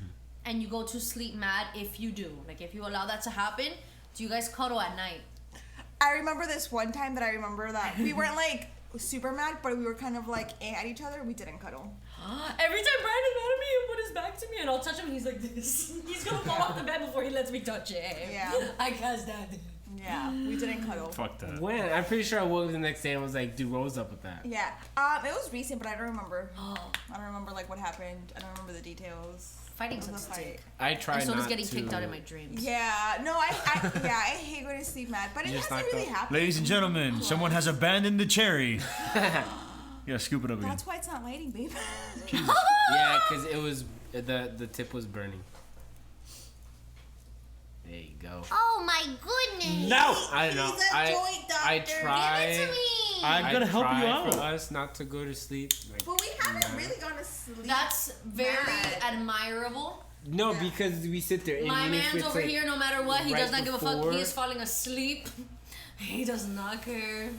and you go to sleep mad, if you you allow that to happen, do you guys cuddle at night? I remember this one time that we weren't like super mad, but we were kind of like at each other. We didn't cuddle. Every time Brian is mad at me, he'll put his back to me and I'll touch him and he's like this. He's gonna fall off the bed before he lets me touch it. Yeah. I can't stand it. Yeah, we didn't cuddle. Fuck that. When? I'm pretty sure I woke up the next day and was like, "Dude, what was up with that?" Yeah. It was recent, but I don't remember. I don't remember like what happened. I don't remember the details. Fighting's of a the fight. I tried and so does not getting to. kicked out in my dreams. Yeah. No, I hate going to sleep mad, but it hasn't really happened. Ladies and gentlemen, someone has abandoned the cherry. Yeah, scoop it up again. That's why it's not lighting, babe. Yeah, because it was the tip was burning. There you go. Oh my goodness. No, I don't know. He's a joint doctor. I try. Give it to me. I'm gonna help you out. For us not to go to sleep. Like, but we haven't really gone to sleep. That's very admirable. No, because we sit there. And my man's over here, no matter what, he does not give a fuck. He is falling asleep. He does not care.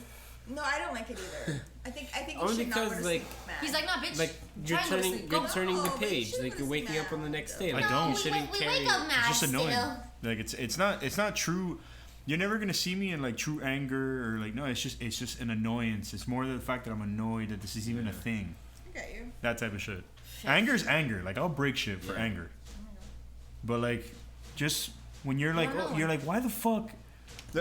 No, I don't like it either. I think only should because not go like he's like, nah, bitch. like you're turning the page. Like you're waking up on the next day. Like, I don't. You shouldn't carry. It's just annoying. Like it's not true. You're never gonna see me in like true anger or like no. It's just an annoyance. It's more the fact that I'm annoyed that this is even a thing. I get you. That type of shit. Anger is anger. Like I'll break shit for anger. But like, just when you're like, you're like, why the fuck?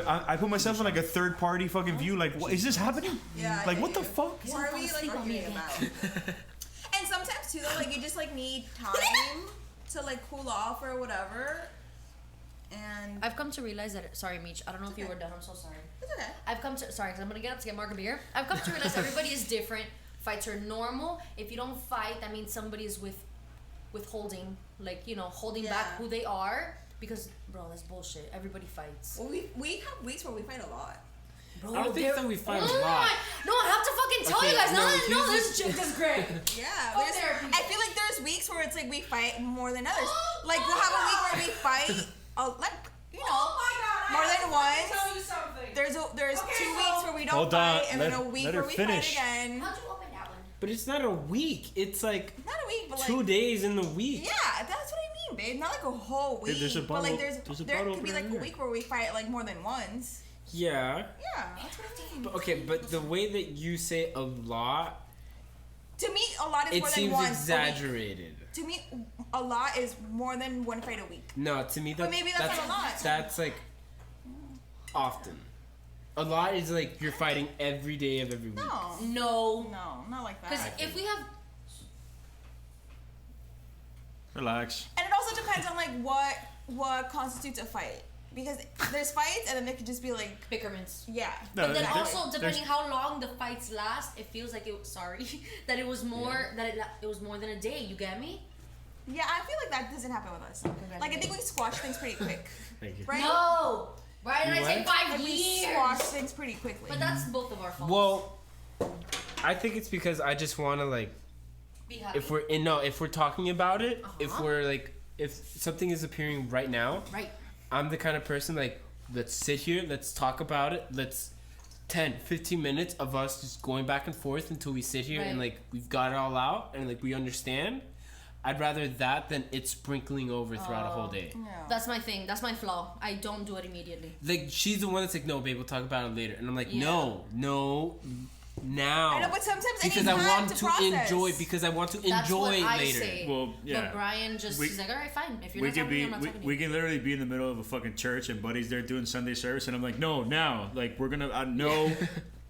I put myself in like a third party fucking view. Like, what is this happening? Yeah. Like, what the fuck? What are we like arguing about? And sometimes too, though, like you just like need time to like cool off or whatever. And I've come to realize that. Sorry, Meech. I don't know if you were done. I'm so sorry. It's okay. I've come to because I'm gonna get up to get Mark a beer. I've come to realize everybody is different. Fights are normal. If you don't fight, that means somebody is withholding, like holding back who they are. Because, bro, that's bullshit. Everybody fights. Well, we have weeks where we fight a lot. Bro, I don't think that we fight a lot. No, I have to fucking tell you guys. No, this chick is great. Yeah, I feel like there's weeks where it's like we fight more than others. Like we'll have a week where we fight, more than once. Tell you something. There's 2 weeks where we don't Hold on, fight, and then a week where we finish. fight again. How'd you open that one? But it's not a week. It's like Not a week, but like 2 days in the week. Yeah, that's what I mean, babe. Not like a whole week. There's a but like bottle- there could be like a week where we fight like more than once. Yeah. Yeah, that's what I mean. But, okay, but the way that you say a lot, To me, a lot is it more than seems once. exaggerated. To me, a lot is more than one fight a week. No, to me But maybe that's not a lot. That's like often. A lot is like you're fighting every day of every week. No, not like Because that. if we have Relax. And it also depends on like what constitutes a fight. Because there's fights and then they could just be like bickerments. yeah. No, But then there- also, depending how long the fights last, it feels like that it was more it was more than a day. You get me? Yeah, I feel like that doesn't happen with us. Like I think we squash things pretty quick. Thank you. Right? No. Why did I say What? 5 Like we years? squash things pretty quickly. But that's both of our faults. Well, I think it's because I just want to like, Be happy. if we're talking about it, if Uh-huh. we're like, if something is appearing right now, Right. I'm the kind of person like, let's sit here, let's talk about it, let's 10, 15 minutes of us just going back and forth until we sit here and Right. like we've got it all out and like we understand. I'd rather that than it sprinkling over throughout a whole day. Yeah. That's my thing. That's my flaw. I don't do it immediately. Like she's the one that's like, no, babe, we'll talk about it later, and I'm like, Yeah. no, now. I know, but sometimes it because needs I time want to to process. enjoy. Because I want to That's enjoy what I later. say. Well, yeah. But Brian he's like, all right, fine. If you're We not could talking to me, be I'm not talking to we you. can literally be in the middle of a fucking church and buddy's there doing Sunday service and I'm like no now like we're gonna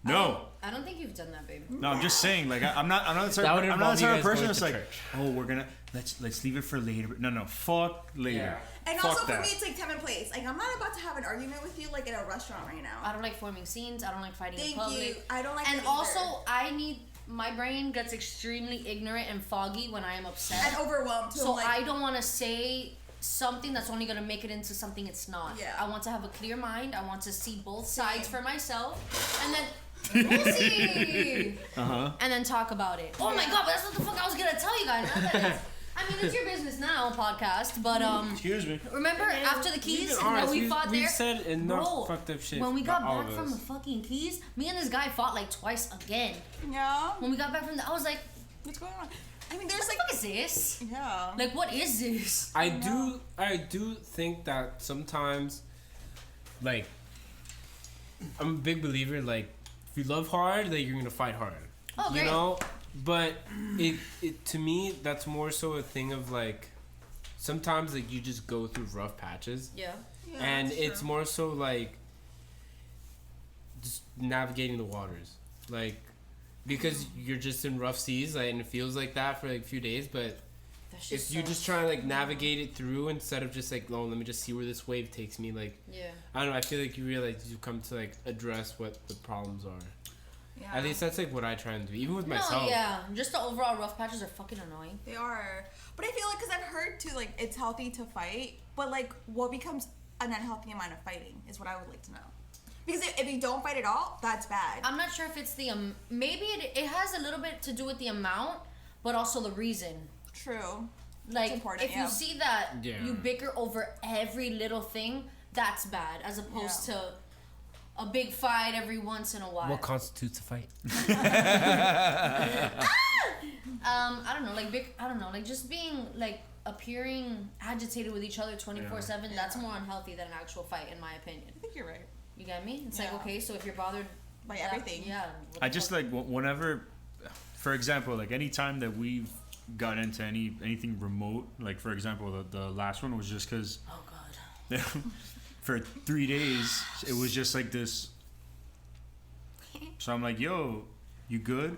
no. I don't think you've done that, babe. No, I'm just saying, like I'm not the That type would I'm not involve the you type of guys person going that's to like, church. oh, we're gonna let's leave it for later. No, fuck later. And Fuck also that. for me, it's like time and place. Like I'm not about to have an argument with you like in a restaurant right now. I don't like forming scenes. I don't like fighting in Thank public. you. I don't like. And that also, either. my brain gets extremely ignorant and foggy when I am upset. and overwhelmed too. So like, I don't want to say something that's only going to make it into something it's not. Yeah. I want to have a clear mind. I want to see both sides for myself. And then we'll see. And then talk about it. Oh my god, but that's what the fuck I was going to tell you guys. Not that it's- I mean, it's your business now, podcast, but Excuse me. remember after the keys We've been when honest, we we've- fought we've there? said enough Bro, fucked up shit when we got about all back of from the us. fucking keys, me and this guy fought like twice again. yeah. When we got back from I was like, What's going on? I mean, there's what the like. fuck is this? Yeah. Like, what is this? I do think that sometimes, like, I'm a big believer. Like, if you love hard, like you're gonna fight hard. Oh, You great. know, but it to me that's more so a thing of like, sometimes like you just go through rough patches. Yeah. And it's more so like just navigating the waters, like because you're just in rough seas, like, and it feels like that for like a few days. But That's if you just try to like navigate it through instead of just like, oh, let me just see where this wave takes me. Like, Yeah. I don't know. I feel like you realize you come to like address what the problems are. Yeah. At least that's like what I try and do, even with myself. No, yeah. Just the overall rough patches are fucking annoying. They are. But I feel like, because I've heard too, like, it's healthy to fight, but, like, what becomes an unhealthy amount of fighting is what I would like to know. Because if you don't fight at all, that's bad. I'm not sure if it's the maybe it has a little bit to do with the amount, but also the reason. True. Like if you see that you bicker over every little thing, that's bad, as opposed to a big fight every once in a while. What constitutes a fight? I don't know, like just being like appearing agitated with each other 24/7. That's more unhealthy than an actual fight, in my opinion. I think you're right. You get me? It's like, okay, so if you're bothered by everything, I just like whenever, for example, like any time that we've got into anything remote, like for example, the last one was just because. Oh God. For 3 days, it was just like this. So I'm like, yo, you good?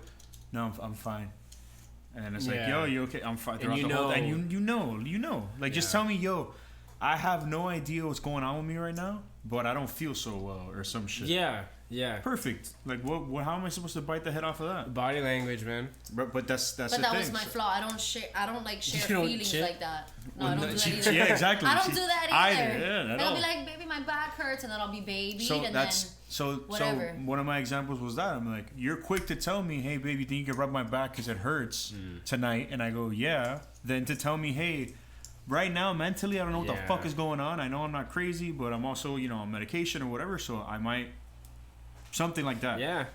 No, I'm fine. And it's like, yo, you okay? I'm fine. And you know. Like, just tell me, yo, I have no idea what's going on with me right now, but I don't feel so well or some shit. Yeah. Perfect. Like, what? How am I supposed to bite the head off of that? Body language, man. But that's the thing. But that was my flaw. I don't share feelings like that. No, I don't do that either. Yeah, exactly. I don't do that either. Yeah, and I'll be like, baby, my back hurts, and then I'll be baby. So and that's then so whatever. So one of my examples was that I'm like, you're quick to tell me, hey, baby, think you can rub my back because it hurts tonight, and I go, yeah. Then to tell me, hey, right now mentally, I don't know what the fuck is going on. I know I'm not crazy, but I'm also on medication or whatever, so I might something like that. Yeah.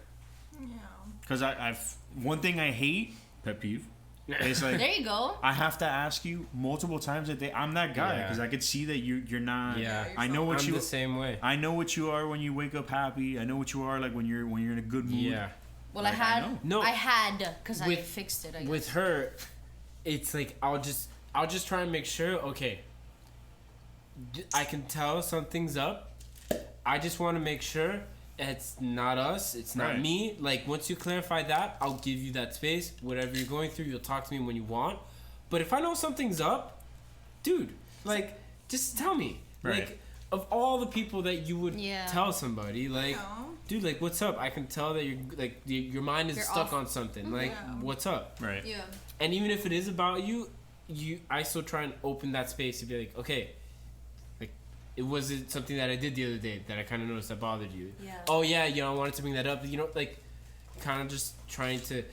Because I've one thing I hate, pet peeve. It's like, there you go. I have to ask you multiple times a day. I'm that guy because I could see that you're not. Yeah, I know what I'm the same way. I know what you are when you wake up happy. I know what you are like when you're in a good mood. Yeah. Well, like, I had because I fixed it. I guess. With her, it's like I'll just try and make sure. Okay, I can tell something's up. I just want to make sure it's not us. It's not me. Like, once you clarify that, I'll give you that space. Whatever you're going through, you'll talk to me when you want. But if I know something's up, dude, like, just tell me. Right. Like, of all the people that you would tell somebody, like, dude, like, what's up? I can tell that your mind is stuck on something. Like, what's up? Right. Yeah. And even if it is about you, I still try and open that space to be like, okay, it wasn't something that I did the other day that I kind of noticed that bothered you. Yeah. Oh yeah, I wanted to bring that up. Like, kind of just trying to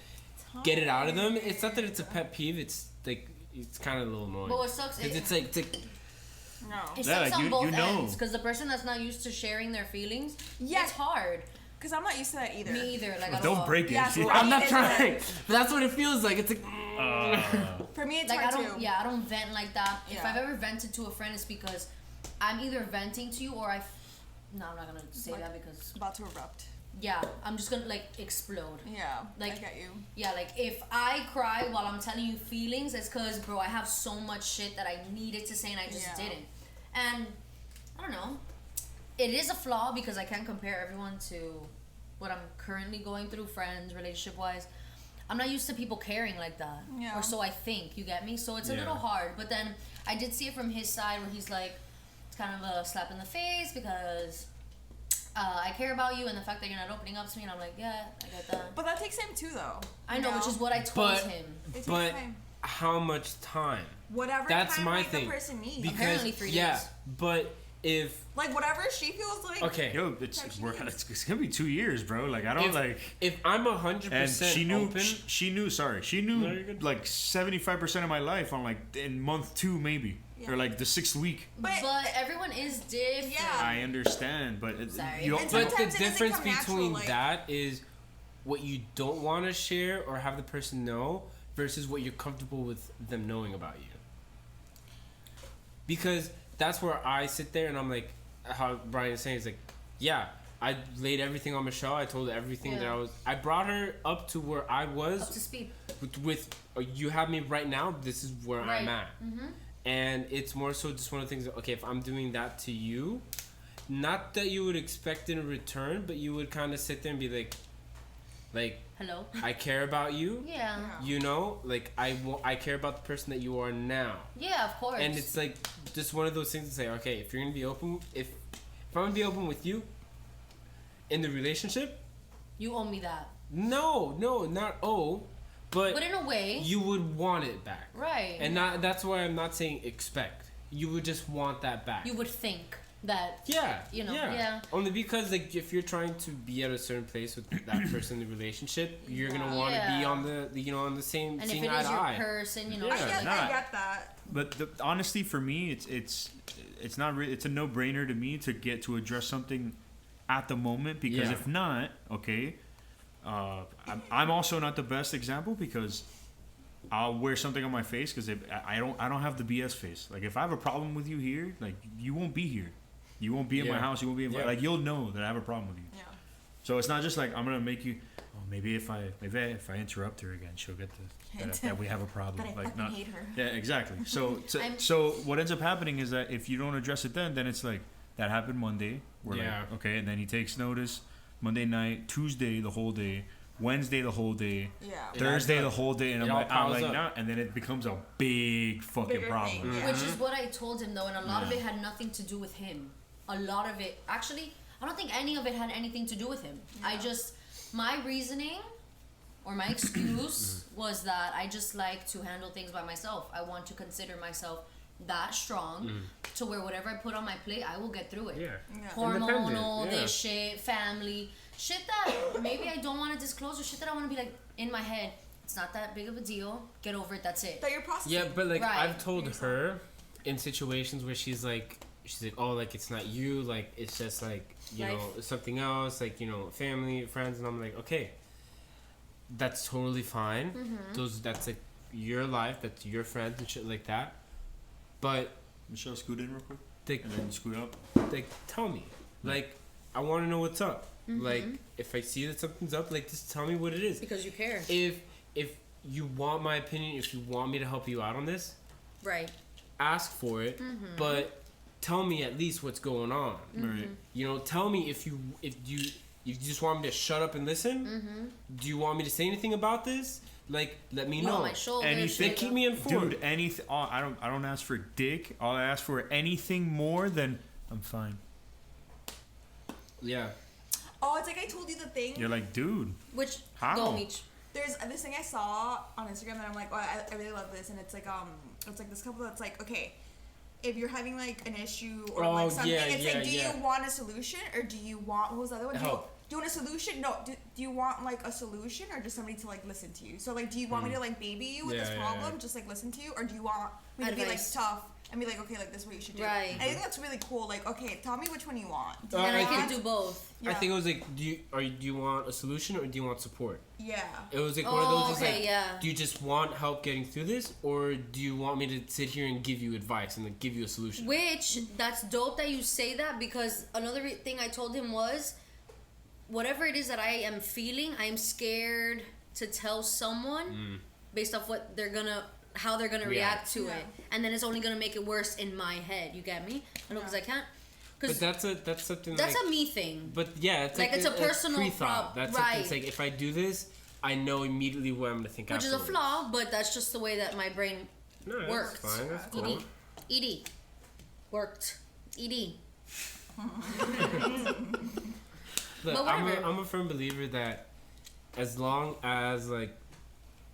get it out of them. It's not that it's a pet peeve. It's like it's kind of a little annoying. But what sucks is no. It sucks on both ends because the person that's not used to sharing their feelings, it's hard. Because I'm not used to that either. Me either. Like, well, don't break it. Yeah, so I'm not trying, but that's what it feels like. It's like. For me, it's like hard too. Yeah, I don't vent like that. Yeah. If I've ever vented to a friend, it's because I'm either venting to you or no, I'm not gonna say that because about to erupt. Yeah, I'm just gonna like explode. Yeah, like, I get you. Yeah, like if I cry while I'm telling you feelings, it's cause bro, I have so much shit that I needed to say and I just didn't. And I don't know. It is a flaw because I can't compare everyone to what I'm currently going through, friends, relationship wise. I'm not used to people caring like that. Yeah. Or so I think, you get me? So it's a little hard. But then I did see it from his side where he's like, it's kind of a slap in the face because I care about you and the fact that you're not opening up to me. And I'm like, yeah, I get that. But that takes time too, though. I know, which is what I told him. It takes but time. How much time? Whatever That's time my the thing. person needs. Because, apparently 3 days. Yeah, but if like whatever she feels like. Okay. Yo, it's gonna be 2 years, bro. Like I don't if I'm 100% and she knew open, she knew like 75% of my life on like in month 2 maybe or like the 6th week. But everyone is different. Yeah. I understand, but but the difference between that is what you don't want to share or have the person know versus what you're comfortable with them knowing about you. Because that's where I sit there and I'm like, how Brian is saying, is like, yeah, I laid everything on Michelle. I told her everything that I brought her up to where I was. Up to speed. With you have me right now, this is where I'm at. Mm-hmm. And it's more so just one of the things that, okay, if I'm doing that to you, not that you would expect in return, but you would kind of sit there and be like, hello, I care about you. Yeah. You know, like I care about the person that you are now. Yeah, of course. And it's like just one of those things to say, okay, if you're gonna be open, if I'm gonna be open with you in the relationship, you owe me that. No, not owe, but in a way, you would want it back, right? And that's why I'm not saying expect. You would just want that back. You would think. that. Yeah. You know. Yeah. Yeah. Only because like if you're trying to be at a certain place with that person in the relationship, you're gonna want to be on the on the same. And seeing if it eye is to your eye. person, you know. Yeah. I get that. But honestly, for me, it's not really, it's a no-brainer to me to get to address something at the moment, because if not, okay, I'm also not the best example, because I'll wear something on my face because I don't have the BS face. Like if I have a problem with you here, like you won't be here, you won't be in my house, you won't be in my, like you'll know that I have a problem with you. Yeah. So it's not just like I'm gonna make you. Oh, maybe if I interrupt her again, she'll get that we have a problem. But I like not. hate her. Yeah, exactly. So what ends up happening is that if you don't address it, then it's like that happened Monday. We're like, okay, and then he takes notice. Monday night, Tuesday the whole day, Wednesday the whole day, Thursday the whole day, and I'm like nah, and then it becomes a big fucking problem. Which is what I told him though, and a lot of it had nothing to do with him. A lot of it, actually, I don't think any of it had anything to do with him. My reasoning or my excuse was that I just like to handle things by myself. I want to consider myself that strong to where whatever I put on my plate, I will get through it. Hormonal, this shit, family, shit that maybe I don't want to disclose, or shit that I want to be like in my head. It's not that big of a deal. Get over it. That's it. That you're processing. Yeah, but like I've told her in situations where she's like, oh, like it's not you, like it's just like you know something else, like you know family, friends, and I'm like, okay, that's totally fine. That's like your life, that's your friends and shit like that. But Michelle, scoot in real quick, and then scoot up. Like, tell me, like I want to know what's up. Like if I see that something's up, like just tell me what it is. Because you care. If you want my opinion, if you want me to help you out on this, right? Ask for it, but tell me at least what's going on. Right. You know, tell me if you just want me to shut up and listen. Do you want me to say anything about this? Like, let me know. My shoulder, anything, keep me informed. Dude, anything. I don't ask for dick. All I ask for anything more than I'm fine. Yeah. Oh, it's like I told you the thing. You're like, dude. Which how? Go Meech. There's this thing I saw on Instagram that I'm like, oh, I really love this, and it's like this couple that's like, okay, if you're having like an issue or like something, it's like, do you want a solution or do you want, what was the other one? Do you want a solution? No, do you want like a solution or just somebody to like listen to you? So like, do you want me to like baby you with this problem, just like listen to you, or do you want me to be like tough and be like, okay, like this is what you should do? Right. And I think that's really cool. Like, okay, tell me which one you want. And I can do both. I think it was like, do you want a solution or do you want support? Yeah. It was like one of those. Okay, like, do you just want help getting through this, or do you want me to sit here and give you advice and like give you a solution? Which that's dope that you say that, because another thing I told him was, whatever it is that I am feeling, I am scared to tell someone based off how they're gonna react to it, and then it's only gonna make it worse in my head. You get me? I know, because I can't. But that's something. That's like, a me thing. But yeah, it's like it's a personal pre-thought. That's right. It's like if I do this, I know immediately what I'm gonna think. Which afterwards. is a flaw, but that's just the way that my brain works. That's fine. That's cool. ED worked. ED. Look, I'm a firm believer that as long as like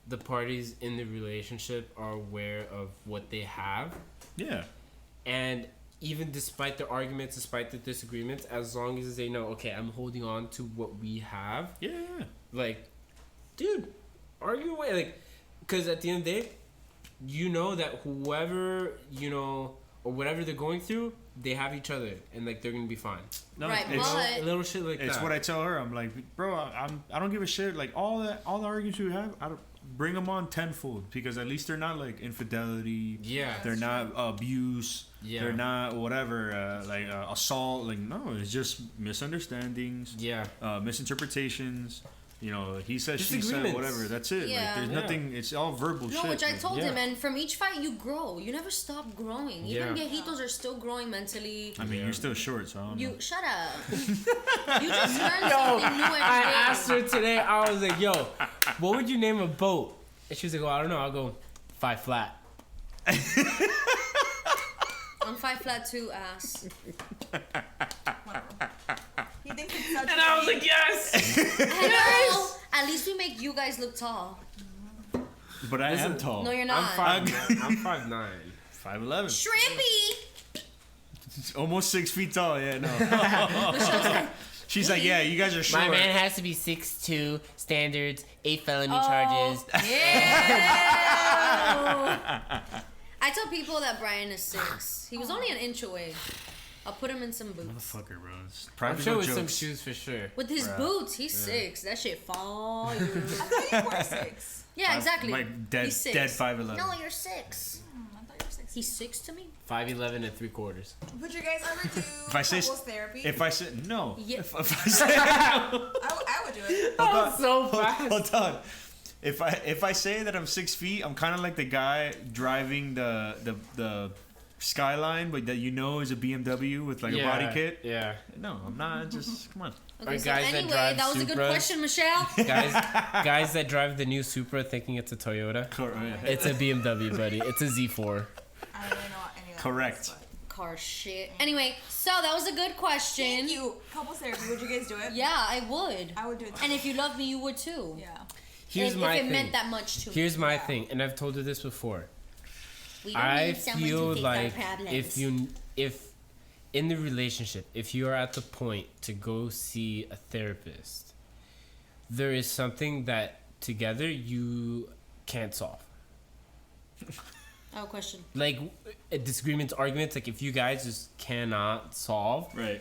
the parties in the relationship are aware of what they have, and even despite the arguments, despite the disagreements, as long as they know, okay, I'm holding on to what we have. Like, dude, argue away, like, because at the end of the day, you know that whoever you know or whatever they're going through, they have each other, and like they're gonna be fine. No, right, it's little shit like that. It's what I tell her. I'm like, bro, I don't give a shit. Like all the arguments you have, I don't bring them on tenfold, because at least they're not like infidelity. They're not abuse. They're not whatever like assault. Like no, it's just misunderstandings. Misinterpretations. You know, he said, she said, whatever. That's it. Like, there's nothing. It's all verbal shit. No, which I told him. And from each fight, you grow. You never stop growing. Even viejitos are still growing mentally. I mean, you're still short, so I don't know. Shut up. You just learned something new every day. I asked her today. I was like, "Yo, what would you name a boat?" And she was like, "Well, I don't know. I'll go 5 flat." I'm 5 flat too, ass. You think it's such and I was like, yes! Hello! At least we make you guys look tall. But I am tall. No, you're not. I'm 5'9". 5'11". Shrimpy! almost 6 feet tall. Yeah, no. She's like, yeah, you guys are short. My man has to be 6'2", standards, 8 felony charges. Yeah. I tell people that Brian is 6. He was only an inch away. I'll put him in some boots. Motherfucker, bro. I'm sure with some shoes for sure. With his boots, he's 6. That shit fire. I thought you were 6. Yeah, exactly. Like dead 5'11". No, you're 6. I thought you were 6. He's 6 to me. 5'11" and 3/4. Would you guys ever do couples therapy? If I said no. Yeah. If I say no. I would do it. That was so fast. Hold on. If I say that I'm 6 feet, I'm kind of like the guy driving the Skyline, but that is a BMW with like a body kit. Yeah. No, I'm not. Just come on. Okay, so guys anyway, that was Supras. a good question, Michelle. Guys that drive the new Supra thinking it's a Toyota. It's a BMW, buddy. It's a Z4. I don't really know any of that. Correct. Car shit. Anyway, so that was a good question. Thank you. Couples therapy. Would you guys do it? Yeah, I would. I would do it too. And if you love me, you would too. Yeah. Here's if my it thing. meant that much to me. Here's my thing, and I've told you this before. We don't I need someone feel to fix like our problems. if in the relationship, if you are at the point to go see a therapist, there is something that together you can't solve. Oh, question. Like disagreements, arguments. Like if you guys just cannot solve, Right.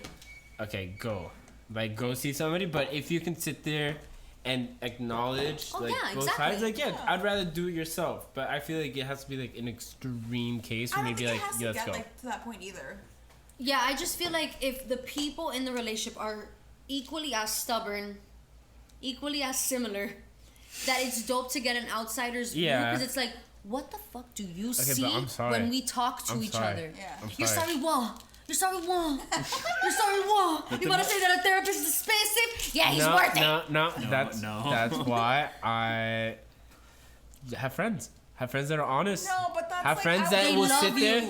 okay, go. Like go see somebody. But if you can sit there and acknowledge both sides, like I'd rather do it yourself. But I feel like it has to be like an extreme case where maybe like let's go. Like, to that point either. Yeah, I just feel like if the people in the relationship are equally as stubborn, equally as similar, that it's dope to get an outsider's view because it's like, what the fuck do you see when we talk to each other? Yeah. You're sorry, what? You're sorry, what? You're sorry, what? You want to say that a therapist is expensive? Yeah, he's worth it. No. That's why I have friends. Have friends that are honest. No, but that's have like, friends that will sit there,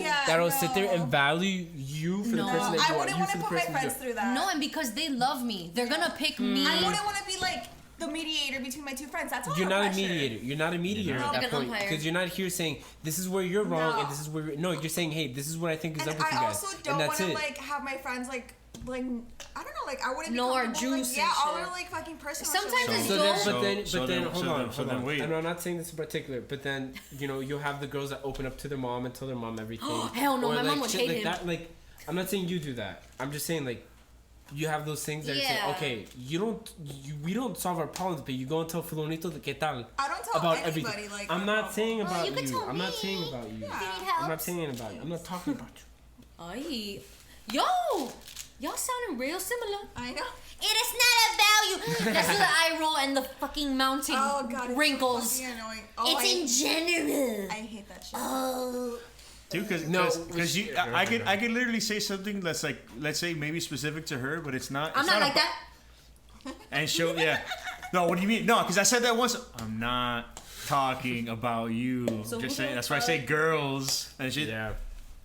sit there and no. value you for the person that you are. I wouldn't want to put my friends through that. No, and because they love me, they're gonna pick me. I wouldn't want to be like the mediator between my two friends. That's all. You're not a mediator. You're not a mediator at that point because you're not here saying this is where you're wrong and this is where you're saying, hey, this is what I think is up with you guys. I also don't want to like have my friends like I don't know, like I wouldn't know our be juice. Like, all our like fucking personal. Sometimes it's but then hold on. Wait. I'm not saying this in particular, but then you'll have the girls that open up to their mom and tell their mom everything. Hell no, my mom would hate him. That. Like I'm not saying you do that. I'm just saying like you have those things that say, okay, we don't solve our problems, but you go and tell Fulanito de qué tal. I don't tell about anybody everything. like. I'm not saying about you. I'm not saying about you. I'm not saying about you. I'm not talking about you. Ay, yo, y'all sounding real similar. I know. It is not a value. That's the eye roll and the fucking mounting wrinkles. It's annoying. It's in general. I hate that shit. Oh. Dude, because I could literally say something that's like, let's say maybe specific to her, but it's not. I'm not like that. And no, what do you mean? No, because I said that once. I'm not talking about you. So just saying. That's why I say girls and shit. Yeah.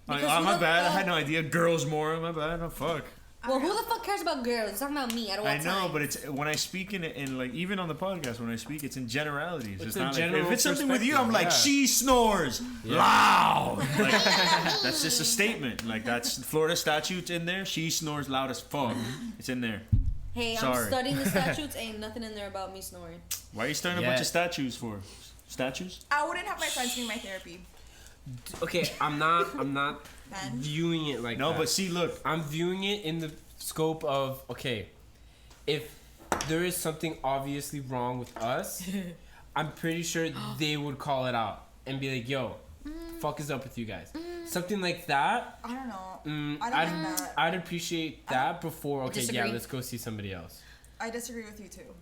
Like, oh, my bad. I had no idea. Girls more. My bad. Oh, fuck. Well, who the fuck cares about girls? It's talking about me at all times. I know, but it's when I speak in like even on the podcast when I speak, it's in generalities. It's not like, if it's something with you, I'm like she snores loud. Like, that's just a statement. Like that's Florida statutes in there. She snores loud as fuck. It's in there. Hey, Sorry. I'm studying the statutes. Ain't nothing in there about me snoring. Why are you starting a bunch of statues for? Statues? I wouldn't have my friends doing my therapy. Okay, I'm not viewing it like that. No, but see, look. I'm viewing it in the scope of, okay, if there is something obviously wrong with us, I'm pretty sure they would call it out and be like, yo, fuck is up with you guys? Something like that. I don't know. I don't like that. I'd appreciate that before, okay, let's go see somebody else. I disagree with you too.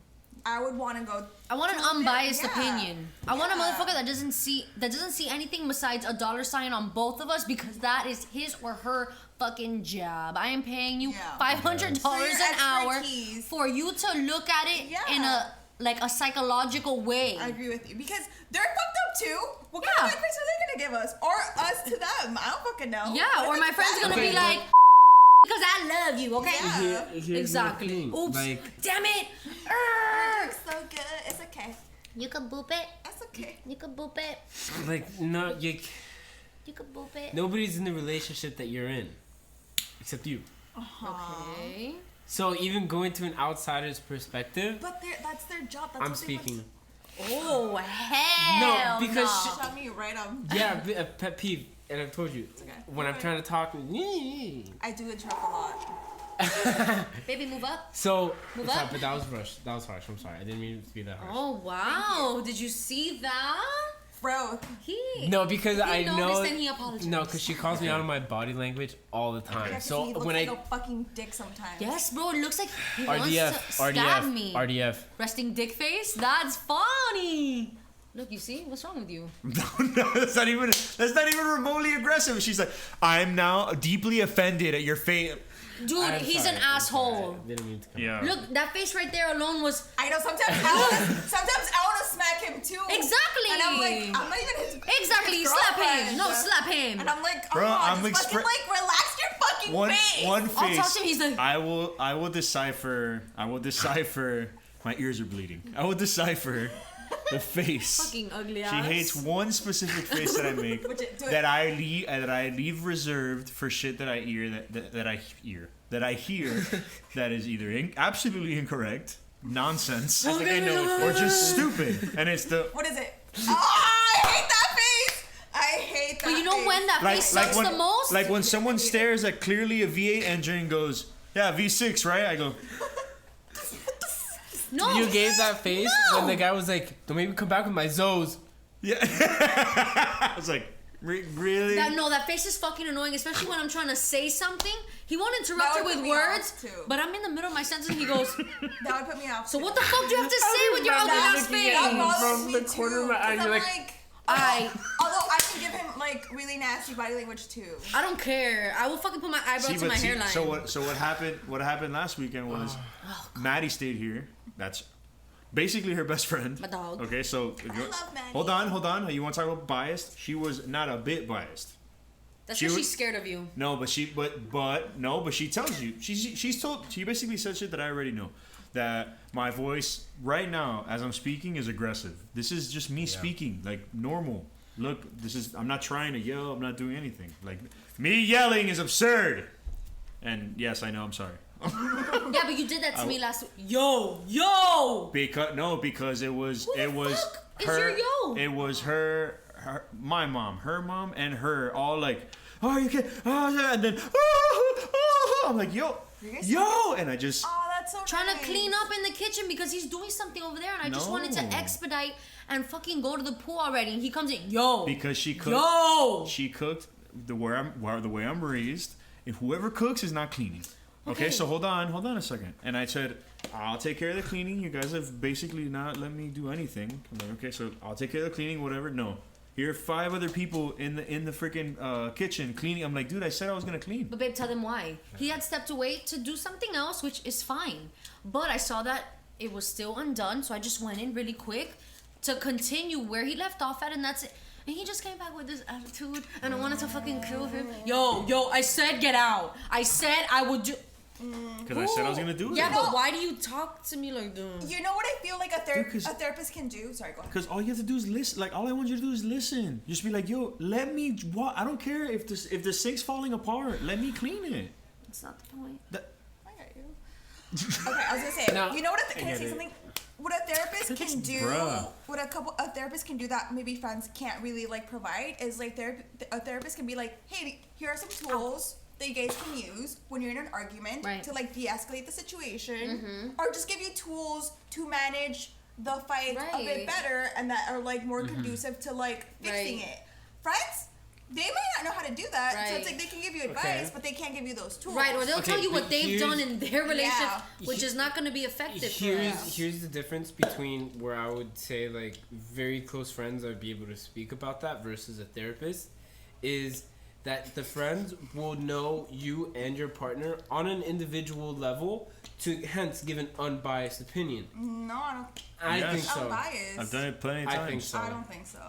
I would want to go. I want an unbiased opinion. I want a motherfucker that doesn't see anything besides a dollar sign on both of us because that is his or her fucking job. I am paying you $500 an hour for you to look at it in a psychological way. I agree with you because they're fucked up too. What kind of advice are they gonna give us or us to them? I don't fucking know. Yeah, or my friend's gonna be like, because I love you, okay? Yeah. Exactly. Oops. Like, damn it. It's so good. It's okay. You can boop it. That's okay. You can boop it. Like, no, you can boop it. Nobody's in the relationship that you're in. except you. Okay. So even going to an outsider's perspective. But that's their job. That's I'm what speaking. Oh hell no, because shut me right up. Yeah, a pet peeve, and I've told you. Okay. When I'm trying to talk. I do interrupt a lot. Baby, move up. So, Move sorry, up. but that was rushed. That was harsh. I'm sorry. I didn't mean to be that harsh. Oh wow! Did you see that? Bro. No, because I know. And he apologized. No, because she calls me out on my body language all the time. Yeah, so he looks when like a fucking dick sometimes. Yes, bro. It looks like he wants RDF, to stab RDF, me. RDF. Resting dick face. That's funny. Look, you see? What's wrong with you? No, that's not even remotely aggressive. She's like, I'm now deeply offended at your face. Dude, he's an asshole. I didn't mean to come. Yeah. Look, that face right there alone was. I know. Sometimes I wanna smack him too. Exactly. And I'm like, I'm not even his. Exactly. his Slap girlfriend. him. No, slap him. And I'm like, Bro, I'm just fucking like relax your fucking face. One face. I'll talk to him. He's like. I will decipher. My ears are bleeding. I will decipher the face. Fucking ugly She ass. hates one specific face that I make that I leave reserved for shit that I hear that is either absolutely incorrect, nonsense, or just stupid. And it's the What is it? Oh, I hate that face. I hate that. But you know face. when that face sucks the most? like when someone stares at clearly a V8 engine and goes, yeah, V6, right? I go, No. You gave that face No. when the guy was like, "Don't make me come back with my Zos." yeah. I was like, really? That face is fucking annoying, especially when I'm trying to say something. He won't interrupt That it would with put me words, off, too. but I'm in the middle of my sentence and he goes, That would put me off. so what the fuck do you have to say with your ugly ass That face? bothers From me the corner of my eye, too, 'cause you're I'm like, although I can give him like really nasty body language too. I don't care. I will fucking put my eyebrow to my hairline. So what happened? What happened last weekend was Maddie stayed here. That's basically her best friend. My dog. Okay, so I love Maddie. hold on. You want to talk about biased? She was not a bit biased. That's she because was- she's scared of you. No, but she tells you. She basically said shit that I already know. That my voice right now, as I'm speaking, is aggressive. This is just me speaking like normal. Look, I'm not trying to yell. I'm not doing anything. Like me yelling is absurd. And yes, I know. I'm sorry. Yeah, but you did that to me last week. Yo! Because it was Who the fuck is your yo? It was her, my mom, her mom, and her all like, oh, you can't, oh, and then, I'm like, yo, and I just Oh, that's so Trying nice. to clean up in the kitchen because he's doing something over there and I just wanted to No. expedite and fucking go to the pool already. And he comes in, because she cooked. Yo! She cooked the way I'm raised. If whoever cooks is not cleaning. Okay, so hold on a second. And I said, I'll take care of the cleaning. You guys have basically not let me do anything. I'm like, okay, so I'll take care of the cleaning, whatever. No. Here are 5 other people in the freaking kitchen cleaning. I'm like, dude, I said I was gonna clean. But babe, tell them why. He had stepped away to do something else, which is fine. But I saw that it was still undone, so I just went in really quick to continue where he left off at, and that's it. And he just came back with this attitude, and I wanted to fucking kill him. Yo, I said get out. I said I would do... Because I said I was gonna do it. Yeah, but why do you talk to me like that? You know what I feel like a therapist can do? Sorry, go ahead. Because all you have to do is listen. Like, all I want you to do is listen. Just be like, yo, let me... I don't care if the sink's falling apart. Let me clean it. That's not the point. I got you. Okay, I was gonna say, No, you know what? Can I get say it. something? What a therapist can do, Bruh. what a therapist can do that maybe friends can't really like provide is like a therapist can be like, hey, here are some tools that you guys can use when you're in an argument Right. to like de-escalate the situation, or just give you tools to manage the fight a bit Right. better and that are like more conducive to like fixing Right. it. Friends, they might not know how to do that, so it's Right. like they can give you advice, but they can't give you those tools. Right, or they'll Okay, tell you what but they've done in their relationship, Yeah. which is not going to be effective for us. Here's the difference between where I would say like very close friends I'd be able to speak about that versus a therapist is that the friends will know you and your partner on an individual level to hence give an unbiased opinion. No, I don't. I Yes. think so. Unbiased. I've done it plenty of times. I think so. I don't think so.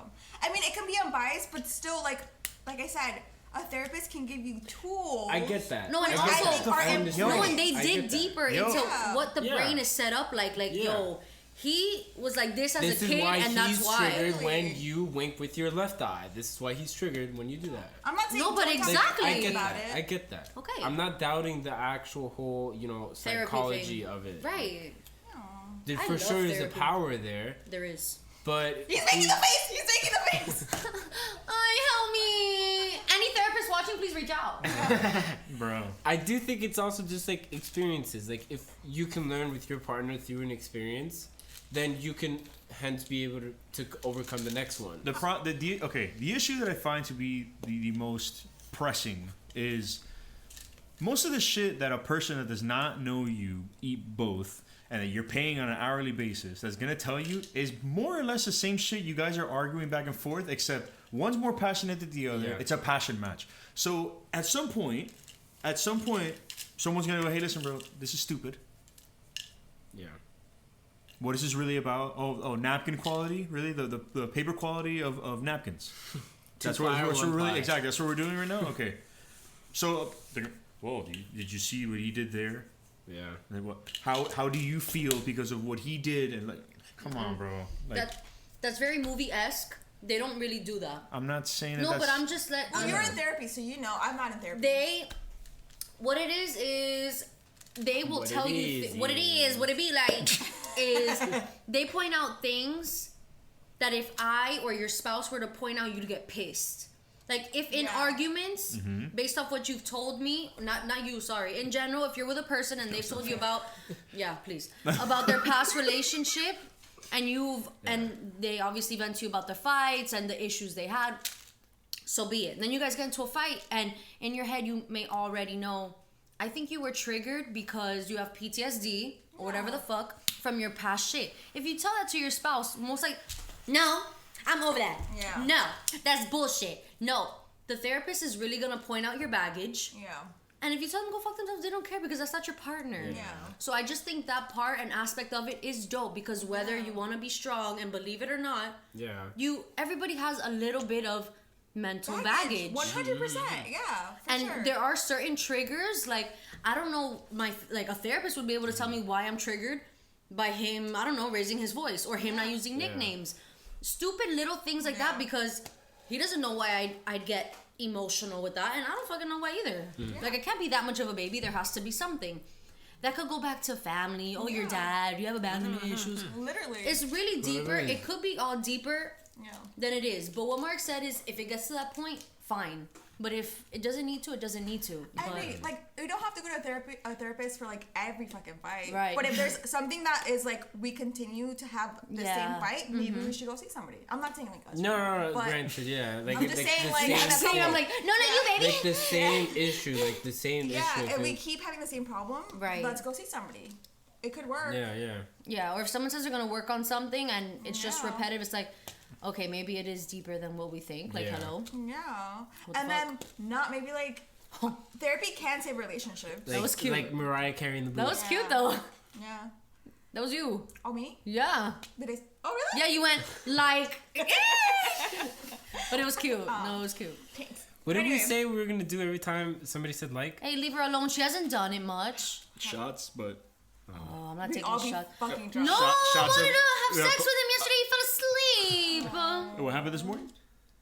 I mean, it can be unbiased, but still, like I said, a therapist can give you tools. I get that. No, and I also- get I think the our friend em- is no, No, right. and they I dig get that. deeper Yo. into Yeah. what the Yeah. brain is set up like. Like, Yeah. yo, He was like this as a kid, and that's why. This is why he's triggered when you wink with your left eye. This is why he's triggered when you do that. I'm not saying no, but exactly. I get that. I get that. Okay. I'm not doubting the actual whole, psychology of it. Right. There for sure is a power there. There is. But he's making the face. He's making the face. Help me! Any therapist watching, please reach out. Bro. I do think it's also just like experiences. Like if you can learn with your partner through an experience, then you can hence be able to overcome the next one. The issue that I find to be the most pressing is most of the shit that a person that does not know you eat both and that you're paying on an hourly basis that's gonna tell you is more or less the same shit you guys are arguing back and forth, except one's more passionate than the other. Yeah. It's a passion match. So at some point, someone's gonna go, hey, listen, bro, this is stupid. Yeah. What is this really about? Oh, napkin quality? Really? The paper quality of napkins. That's what we're really exactly. That's what we're doing right now. Okay. So, whoa! Did you see what he did there? Yeah. Like what? How do you feel because of what he did? And like, come on, bro. Like, that's very movie-esque. They don't really do that. I'm not saying that. No, but I'm just like. Well, you're in therapy, so you know. I'm not in therapy. What it is they will tell you what it is. What it be like is they point out things that if I or your spouse were to point out, you'd get pissed. Like, if in arguments, based off what you've told me, not you, sorry, in general, if you're with a person and they've told you about, about their past relationship, and they obviously vent to you about their fights and the issues they had, so be it. Then you guys get into a fight, and in your head, you may already know, I think you were triggered because you have PTSD, or whatever the fuck, from your past shit. If you tell that to your spouse, most like, no, I'm over that. Yeah. No, that's bullshit. No, the therapist is really gonna point out your baggage. Yeah. And if you tell them to go fuck themselves, they don't care because that's not your partner. Yeah. So I just think that part and aspect of it is dope because whether you want to be strong and believe it or not, everybody has a little bit of mental baggage. 100%. Yeah. And there are certain triggers, like I don't know, a therapist would be able to tell me why I'm triggered by him, I don't know, raising his voice or him not using nicknames. Stupid little things like that because he doesn't know why I'd get emotional with that, and I don't fucking know why either. Like, I can't be that much of a baby. There has to be something. That could go back to family. Oh, your dad. You have abandonment issues. Literally. It's really deeper. It could be all deeper than it is. But what Mark said is, if it gets to that point, fine. But if it doesn't need to, it doesn't need to. I agree. Like, you don't have to go to a therapist for, like, every fucking fight. Right. But if there's something that is, like, we continue to have the same fight, maybe we should go see somebody. I'm not saying, like, us. No, granted, Like, I'm just saying, like, I'm like, no, not you, baby. Like, the same issue, issue. Yeah, and we keep having the same problem. Right. Let's go see somebody. It could work. Yeah, or if someone says they're going to work on something and it's just repetitive, it's like, okay, maybe it is deeper than what we think. Like, hello? Yeah. And then, maybe, like, therapy can save relationships. Like, that was cute. Like Mariah carrying the boot. That was cute, though. Yeah. That was you. Oh, me? Yeah. Oh, really? Yeah, you went, like... But it was cute. No, it was cute. Thanks. What did we say we were going to do every time somebody said like? Hey, leave her alone. She hasn't done it much. Shots, but... Oh, I'm not taking shots. Fucking drunk. No, I wanted to have sex with him yesterday. He fell asleep. What happened this morning?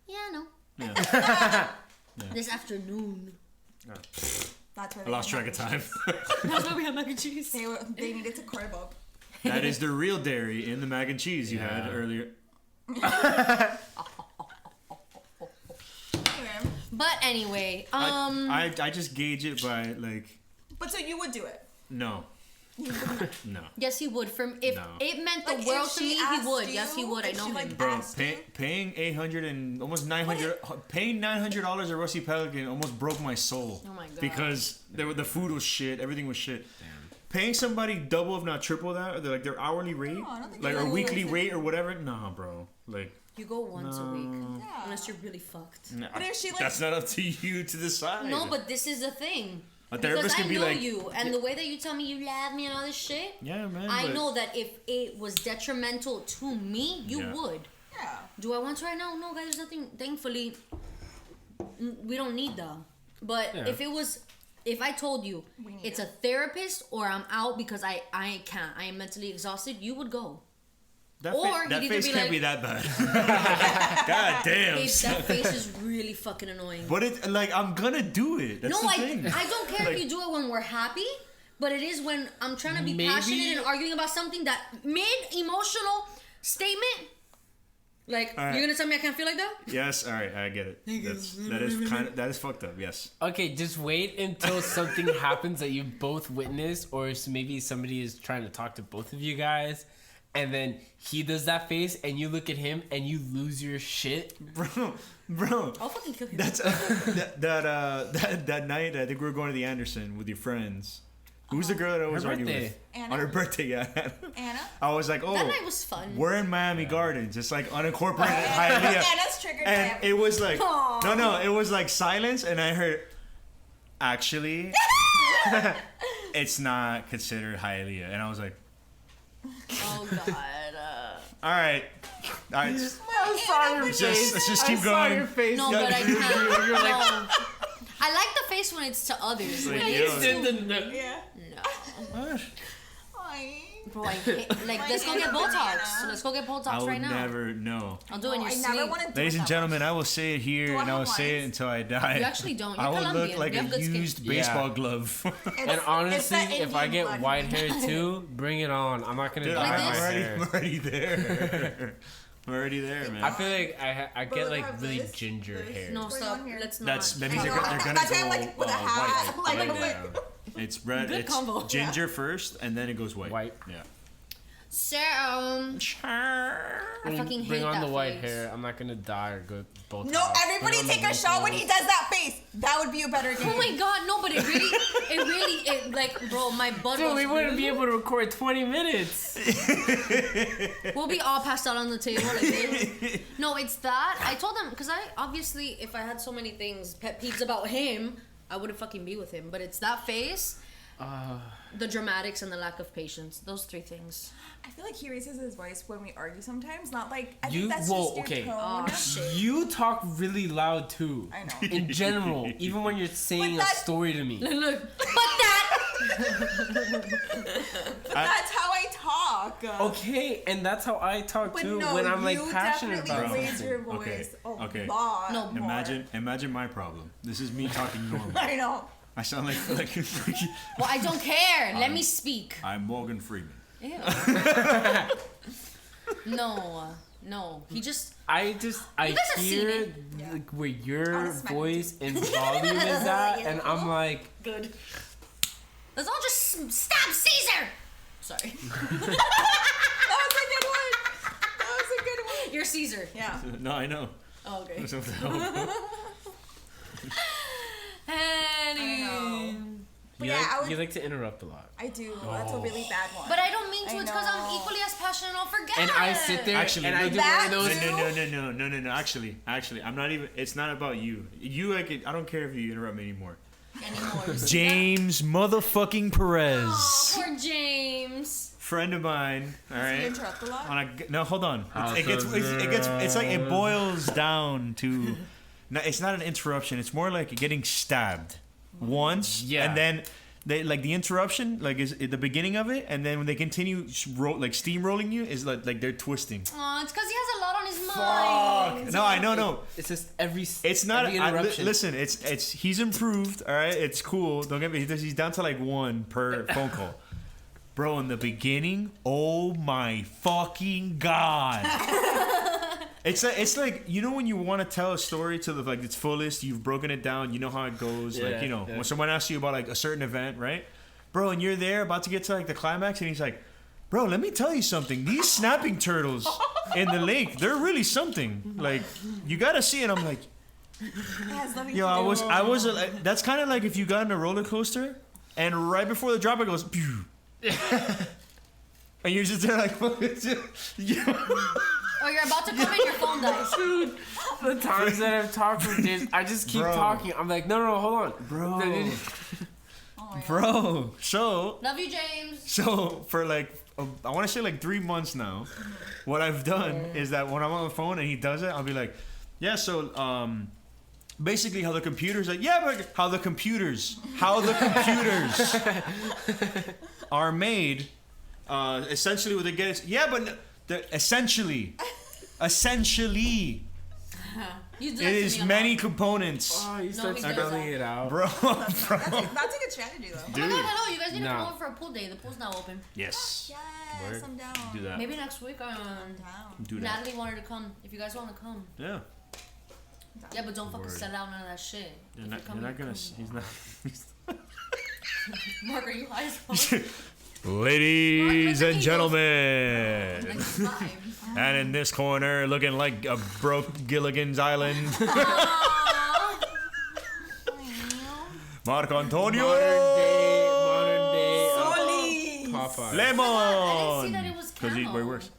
Yeah, no. Yeah. This afternoon. That's where I lost track of time. That's why we had mac and cheese. They needed to carb up. That is the real dairy in the mac and cheese you had earlier. But anyway, I just gauge it by like. But so you would do it? No. No. Yes, he would. If it meant the world to me, he would. Yes, he would. I know him. Bro, paying $800 and almost $900, paying $900 at Rusty Pelican almost broke my soul. Oh my god! Because the food was shit, everything was shit. Damn. Paying somebody double if not triple that, or their hourly rate, or weekly rate or whatever. Nah, bro. Like. You go once a week, unless you're really fucked. Nah, but if she that's not up to you to decide. No, but this is the thing. A therapist can be like, you, and the way that you tell me you love me and all this shit. Yeah, man. I know that if it was detrimental to me, you would. Yeah. Do I want to right now? No, guys. There's nothing. Thankfully, we don't need that. But if I told you it's a therapist or I'm out because I can't, I am mentally exhausted, you would go. That face can't be that bad. God damn. Babe, that face is really fucking annoying. But it, like, I'm gonna do it. That's the thing. I don't care if you do it when we're happy, but it is when I'm trying to be passionate and arguing about something that mid-emotional statement. Like, right. You're gonna tell me I can't feel like that? Yes, alright, I get it. That is fucked up, yes. Okay, just wait until something happens that you both witness, or maybe somebody is trying to talk to both of you guys, and then he does that face, and you look at him, and you lose your shit. Bro. I'll fucking kill him. That's that night, I think we were going to the Anderson with your friends. Who's the girl that I always argue with? Anna. On her birthday, yeah. Anna? I was like, that night was fun. We're in Miami Gardens. It's like unincorporated Hialeah. Anna's triggered. And it was like, no, it was like silence, and I heard, actually, it's not considered Hialeah. And I was like, oh, God. All right. I'm sorry, let's just keep going. Your face. No, but I can't. You're like, I like the face when it's to others. Like, Yeah. No. What? Bro, I hate, like, let's go get Botox. Let's go get Botox right now. I would never know. I'll do it in your sleep. Never want to do Ladies and gentlemen, I will say it here, and I will say it until I die. You actually don't. You're I will Colombian. look like a used baseball glove. And honestly, if I get white hair too, bring it on. I'm not gonna dye my hair. I'm already there. I'm already there, man. I feel like I get like really ginger hair. No, stop. Let's not. That means they're gonna go like with a hat. white. It's red. Good It's combo. ginger first, and then it goes white. White. Yeah. So, I fucking hate Bring on that the white face. hair. I'm not gonna dye or go both. No, everybody take a shot when he does that face. That would be a better game. Oh my God, no, but it really, like, bro, my butt. Dude, we wouldn't be able to record 20 minutes. We'll be all passed out on the table. Like, no, it's that. I told him, because I, obviously, if I had so many things, pet peeves about him, I wouldn't fucking be with him. But it's that face, the dramatics, and the lack of patience. Those three things. I feel like he raises his voice when we argue sometimes. Not like, I think that's just your tone. Oh, shit. You talk really loud too. I know. In general, even when you're saying a story to me. Look, but that. That's how I talk. Okay, and that's how I talk but too no, when I'm like passionate about raise something. your voice a Okay. lot. No, Imagine my problem. This is me talking normal. I know. I sound like well, I don't care. Let me speak. I'm Morgan Freeman. Ew. No. He just. I hear like where your voice and volume is at, and I'm like, good. Let's all just stop Caesar. Sorry. That was a good one. You're Caesar. Yeah. No, I know. Oh, okay. You like to interrupt a lot. I do. That's a really bad one. But I don't mean to. It's because I'm equally as passionate. I'll forget. And I sit there and I do one of those. No. Actually, I'm not even. It's not about you. I don't care if you interrupt me anymore. James motherfucking Perez. Oh, poor James. Friend of mine. All right. Does he interrupt a lot? No, hold on. It's like it boils down to. No, it's not an interruption. It's more like getting stabbed once, and then they like the interruption, like is at the beginning of it, and then when they continue steamrolling you, is like they're twisting. Oh, it's because he has a lot on his mind. No, I know, no. It's just It's not. Listen, it's he's improved. All right, it's cool. Don't get me. He's down to like one per phone call. Bro, in the beginning, oh my fucking God. It's like, you know, when you want to tell a story to the its fullest, you've broken it down, you know how it goes. When someone asks you about like a certain event, right? Bro, and you're there about to get to like the climax, and he's like, bro, let me tell you something. These snapping turtles in the lake, they're really something. Like, you gotta see it. I'm like, I was that's kind of like if you got in a roller coaster, and right before the drop, it goes, pew. And you're just there like, Or you're about to come in, your phone dies. Dude, the times that I've talked with James, I just keep talking. I'm like, no, hold on. Bro. So. Love you, James. So, for like, I want to say like 3 months now, what I've done is that when I'm on the phone and he does it, I'll be like, yeah, so, basically how the computers are made, essentially what they get is, yeah, but Essentially. You do It that to is me a many lot. components. Oh, you No, start he does spelling that. it out. Bro. That's a good strategy though. Oh my god, hello, you guys need to Nah. come over for a pool day. The pool's now open. Yes. Yes, Word. I'm down. Do that. Maybe next week. I'm down. Do that. Natalie wanted to come. If you guys want to come. Yeah. Yeah, but don't fucking Word. sell out none of that shit. You're If not, you're coming, gonna. come. He's not. Mark, are you high as fuck? Ladies Mark, and gentlemen, Like, vibe. and in this corner, looking like a broke Gilligan's Island, Marc Antonio Modern day Popeye. Lemon. I didn't see that it was Because camo. where he works.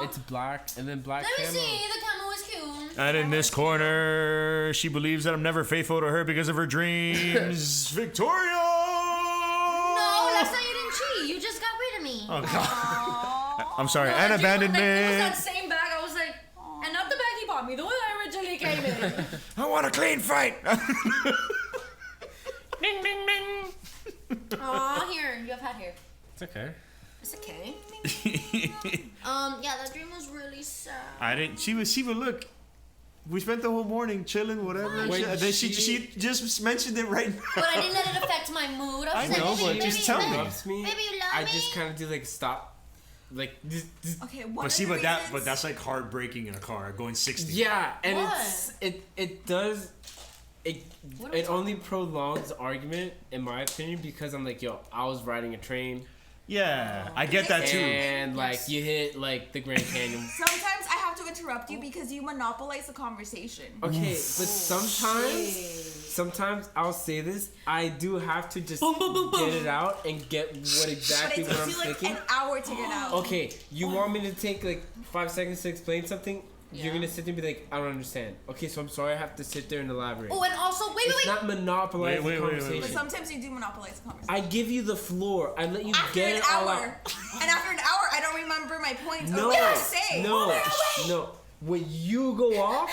It's black and then black Let me camo. see. The camo is cute. And in this corner, she believes that I'm never faithful to her because of her dreams. Victoria. No, last night you didn't cheat. You just got rid of me. Oh God. I'm sorry. No, And the dream was like, it was abandonment. that same bag. I was like, and not the bag he bought me. The one I originally came in. I want a clean fight. Ding, ding, ding. Aw, here. You have hat hair. It's okay. It's okay. Yeah, that dream was really sad. I didn't. She would look. We spent the whole morning chilling, whatever. Wait, Then she she- just mentioned it right now. But I didn't let it affect my mood. I was I know, like, but baby, just baby, tell baby, me. Loves me. Baby, you love I me? just kind of do like stop, like this. Okay, what But see, are the but reasons? that's like hard braking in a car, going 60. Yeah, and What? it does. It What are we it only prolongs the argument, in my opinion, because I'm like, yo, I was riding a train, Yeah, I get that too. and like Yes. you hit like the Grand Canyon. Sometimes I have to interrupt you because you monopolize the conversation. Okay, but sometimes I'll say this. I do have to just get it out and get what But exactly it what takes I'm you like thinking. an hour to get out. Okay, you want me to take like 5 seconds to explain something? You're Yeah. gonna sit there and be like, I don't understand. Okay, so I'm sorry I have to sit there and elaborate. Oh, and also, wait, It's wait, wait. not monopolizing Wait, the wait, wait, conversation. But sometimes you do monopolize the conversation. I give you the floor. I let you After get an it all hour, out. and after an hour, I don't remember my points No, of what to say. no. When you go off,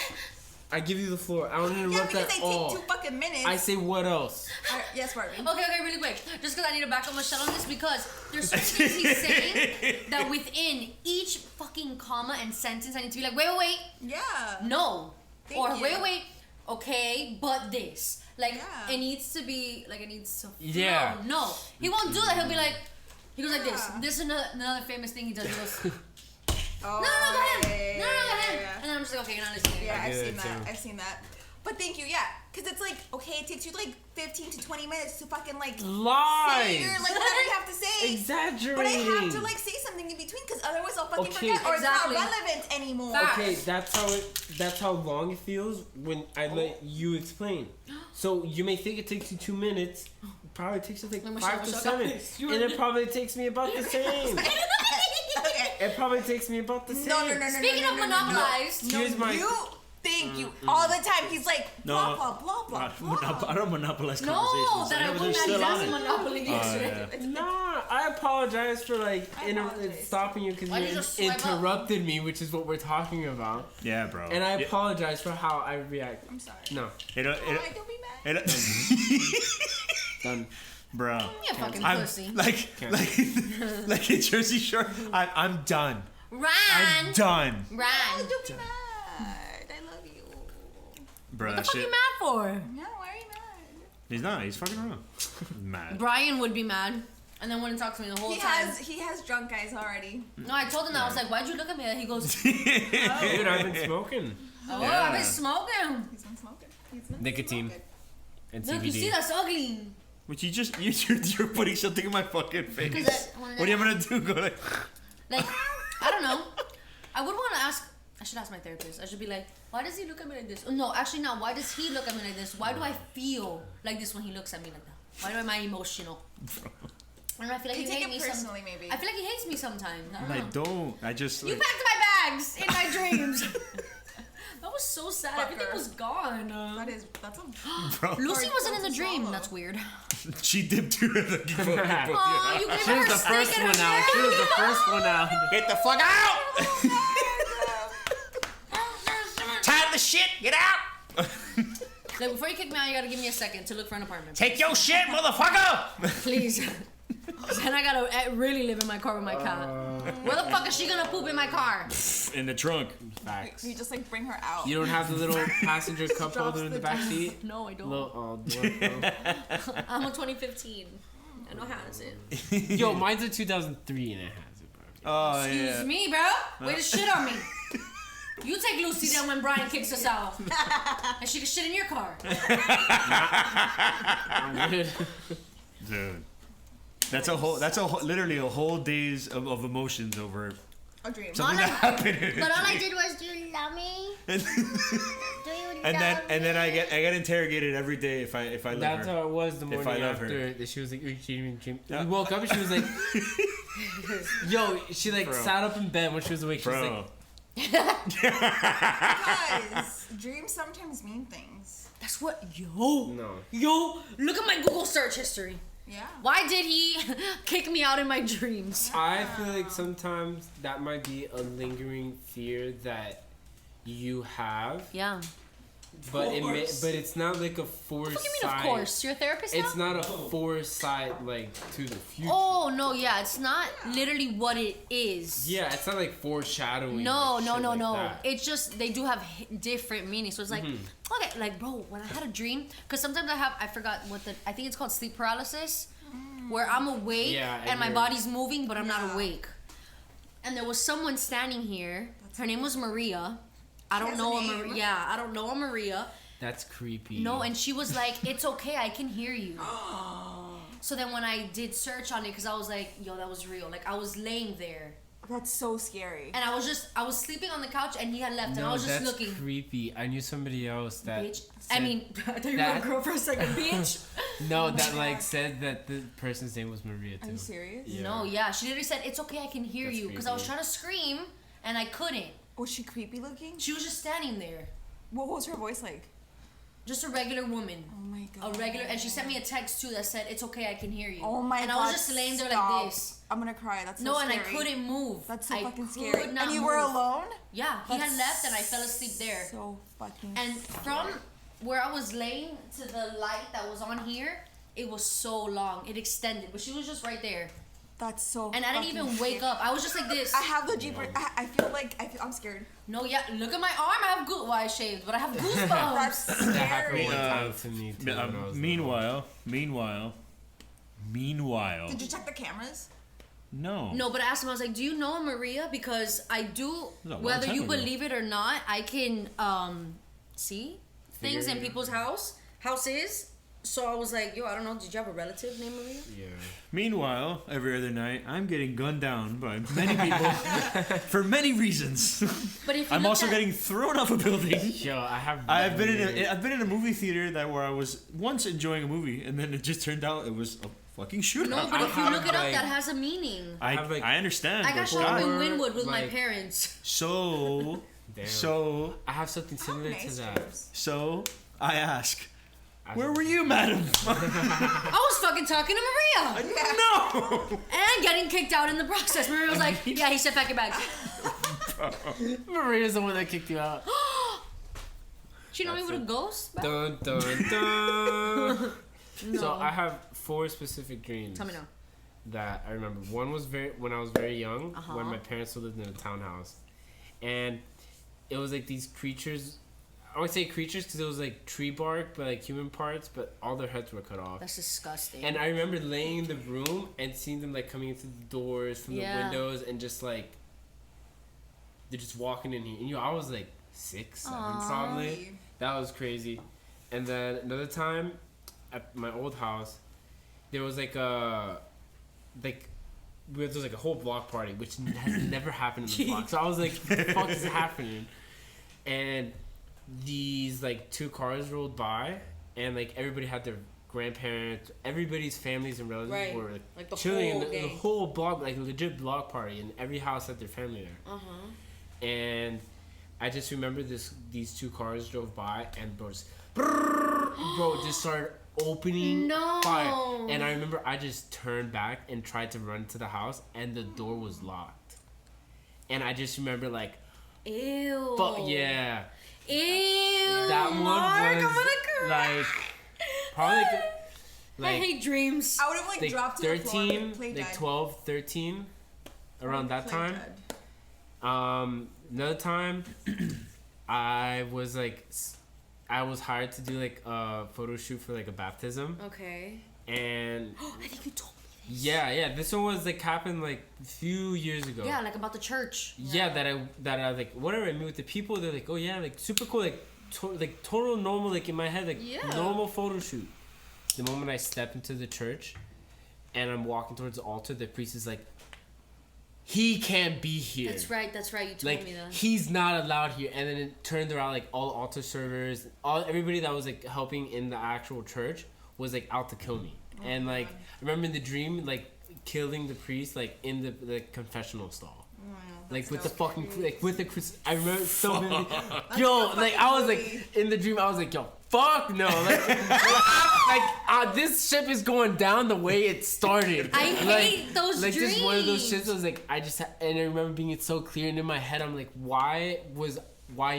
I give you the floor. I don't Yeah, interrupt because at they all. take 2 fucking minutes. I say what else? Yes, Barbie. Okay, really quick. Just because I need to back up Michelle on this because there's certain things he's saying that within each fucking comma and sentence I need to be like, wait, Yeah. no. Thank Or you. wait, okay, but this. Like, Yeah. it needs to be, like, it needs to flow. Yeah. No. He won't do that. He'll be like, he goes like this. Yeah. This is another famous thing he does. He goes, Oh, no, go ahead. yeah, No, go ahead. yeah. And then I'm just like, okay, you're not listening. Yeah, I I've do seen that that. too. I've seen that. But thank you, yeah. Because it's like, okay, it takes you like 15 to 20 minutes to fucking like say Lies. your, like whatever you have to say. Exaggerating. But I have to like say something in between because otherwise I'll fucking Okay. forget or Exactly. it's not relevant anymore. Fact. Okay, that's how long it feels when I let you explain. So you may think it takes you 2 minutes. It probably takes you like Like 5 to Michelle, 7, you and it probably takes me about the same. Okay. It probably takes me about the same. No. Speaking of monopolized, Here's my. You thank you all the time. He's like No. blah blah blah blah. I don't monopolize no, conversations. that I know will they're not still on examine it. Monopoly yesterday. Nah, I apologize for like I apologize. stopping you because Why you did you just swipe up? interrupted me, which is what we're talking about. Yeah, bro. And I Yeah. apologize for how I react. I'm sorry. No, It, Alright, don't be mad. done. bro. You fucking I'm pussy. like in Jersey Shore. I'm done. Ran. I'm done, Oh, Ran. don't be mad. I love you. bro. What the That fuck shit. you mad for? No, why are you mad? He's not. He's fucking around. Mad. Brian would be mad and then wouldn't talk to me the whole time. He has drunk guys already. No, I told him that. I was like, why'd you look at me? He goes, Dude, I've been smoking. oh, Yeah. I've been smoking. He's been smoking. He's been Nicotine. smoking. And Look, you see, CBD. that's ugly. But you're putting something in my fucking face. Because What am I gonna do? Go like. Like, I don't know. I would want to ask. I should ask my therapist. I should be like, why does he look at me like this? No, actually not. Why does he look at me like this? Why do I feel like this when he looks at me like that? Why am I emotional? I don't know, I feel like You he take hates it me personally, maybe. I feel like he hates me sometimes. I don't know. I don't. I just. You Like, packed my bags in my dreams. That was so sad. Fucker. Everything was gone. That's a bro. Lucy Hard wasn't in pill the to dream. swallow. That's weird. She dipped to the Aw, you gave She her was her the first steak and one her out. She drink. was the first one out. Get the fuck out! Tired of the shit. Get out! Like, before you kick me out, you gotta give me a second to look for an apartment. Take your shit, motherfucker! Please. Then I gotta really live in my car with my cat. Where the fuck is she gonna poop in my car? In the trunk. Facts. You just like bring her out. You don't have the little passenger cup holder in the back seat? No, I don't. I'm a 2015. I know has it. Yo, mine's a 2003 and it has it, bro. Oh, Excuse me, bro. Way to shit on me. You take Lucy down when Brian kicks us out. And she can shit in your car. I'm good. Dude. That's literally a whole days of emotions over a dream. something that happened. But all I did was, do you love me? And then I get interrogated every day if I love her. That's how it was the morning after that she was like, dream. We woke up and she was like, yo, she like sat up in bed when she was awake. She was like, because dreams sometimes mean things. That's what, yo, look at my Google search history. Yeah. Why did he kick me out in my dreams? I feel like sometimes that might be a lingering fear that you have. Yeah. But it's not like a foresight. What do you mean, of course? You're a therapist now? It's not a foresight like to the future. Oh no, yeah, it's not literally what it is. Yeah, it's not like foreshadowing. No. That. It's just they do have different meanings. So it's like, okay, like bro, when I had a dream, because sometimes I forgot I think it's called sleep paralysis, where I'm awake and my body's moving, but I'm not awake. And there was someone standing here. Her name was Maria. I don't know a Maria. That's creepy. No, and she was like, it's okay, I can hear you. So then when I did search on it, because I was like, yo, that was real. Like, I was laying there. That's so scary. And I was sleeping on the couch, and he had left, and I was just looking. That's creepy. I knew somebody else that. Bitch. I thought you were a girl for a second, bitch. No, that like said that the person's name was Maria too. Are you serious? Yeah. No, yeah, she literally said, it's okay, I can hear you, because I was trying to scream, and I couldn't. Was she creepy looking? She was just standing there. What was her voice like? Just a regular woman. Oh my god. And she sent me a text too that said, it's okay, I can hear you. Oh my god. And I was just laying there like this. I'm gonna cry. That's so no, scary. And I couldn't move. That's so fucking scary. Could not and you move. were alone? Yeah, he had left and I fell asleep there. So fucking And from where I was laying to the light that was on here, it was so long. It extended, but she was just right there. That's so. And I didn't even wake up. I was just like this. I have the jeepers. I'm scared. No, yeah. Look at my arm. I have well, I shaved, but I have goosebumps. That's scary. That happened one time to me too. Meanwhile. Did you check the cameras? No. No, but I asked him. I was like, "Do you know Maria? Because I do. Whether you believe it or not, I can see things in people's houses." So I was like, yo, I don't know, did you have a relative named Maria? Yeah. Meanwhile, every other night, I'm getting gunned down by many people for many reasons. But if I'm also getting thrown off a building. Yo, I've been in a movie theater where I was once enjoying a movie, and then it just turned out it was a fucking shootout. No, but if you look it up, that has a meaning. I understand. I got shot up in Wynwood with my parents. So I have something similar to that. So I ask, where were you, madam? I was fucking talking to Maria. No! And getting kicked out in the process. Maria was like, yeah, he said pack it back. Maria's the one that kicked you out. She know me with a ghost? Dun, dun, dun. No. So I have 4 specific dreams. Tell me now. That I remember. One was when I was very young, when my parents still lived in a townhouse. And it was like these creatures. I would say creatures because it was like tree bark, but like human parts, but all their heads were cut off. That's disgusting. And I remember laying in the room and seeing them like coming into the doors from the windows and just like they're just walking in here. And I was like 6, 7 probably. That was crazy. And then another time at my old house, there was like there was like a whole block party, which has never happened in the block. So I was like, what the fuck is happening? And these like 2 cars rolled by, and like everybody had their grandparents, everybody's families and relatives were like the chilling whole in the whole block, like a legit block party, and every house had their family there. And I just remember these 2 cars drove by, and bro just started opening fire. And I remember I just turned back and tried to run to the house, and the door was locked. And I just remember like, ew. But yeah. Ew. That one Mark, was I'm gonna cry. like probably like I hate dreams. I would have like dropped to 13, the floor and play like dead. 12, 13, around that time. Dead. Another time, I was hired to do like a photo shoot for like a baptism. Okay. And I think you told me this. Yeah. This one was like happened like a few years ago. Yeah, like about the church. Yeah, that I like whatever I meet with the people. They're like, oh yeah, like super cool, like total normal, like in my head, like normal photo shoot. The moment I step into the church, and I'm walking towards the altar, the priest is like, he can't be here. That's right. You told me that. He's not allowed here. And then it turned around, like all altar servers, everybody that was like helping in the actual church was like out to kill me. Oh, and like God. I remember in the dream, like killing the priest, like in the confessional stall. Oh, like with the fucking like with the I remember so vividly. Yo, like I was like in the dream, I was like, yo, fuck no, this ship is going down the way it started. I hate those like dreams. Just one of those shits. I was like, and I remember being so clear, and in my head, I'm like, why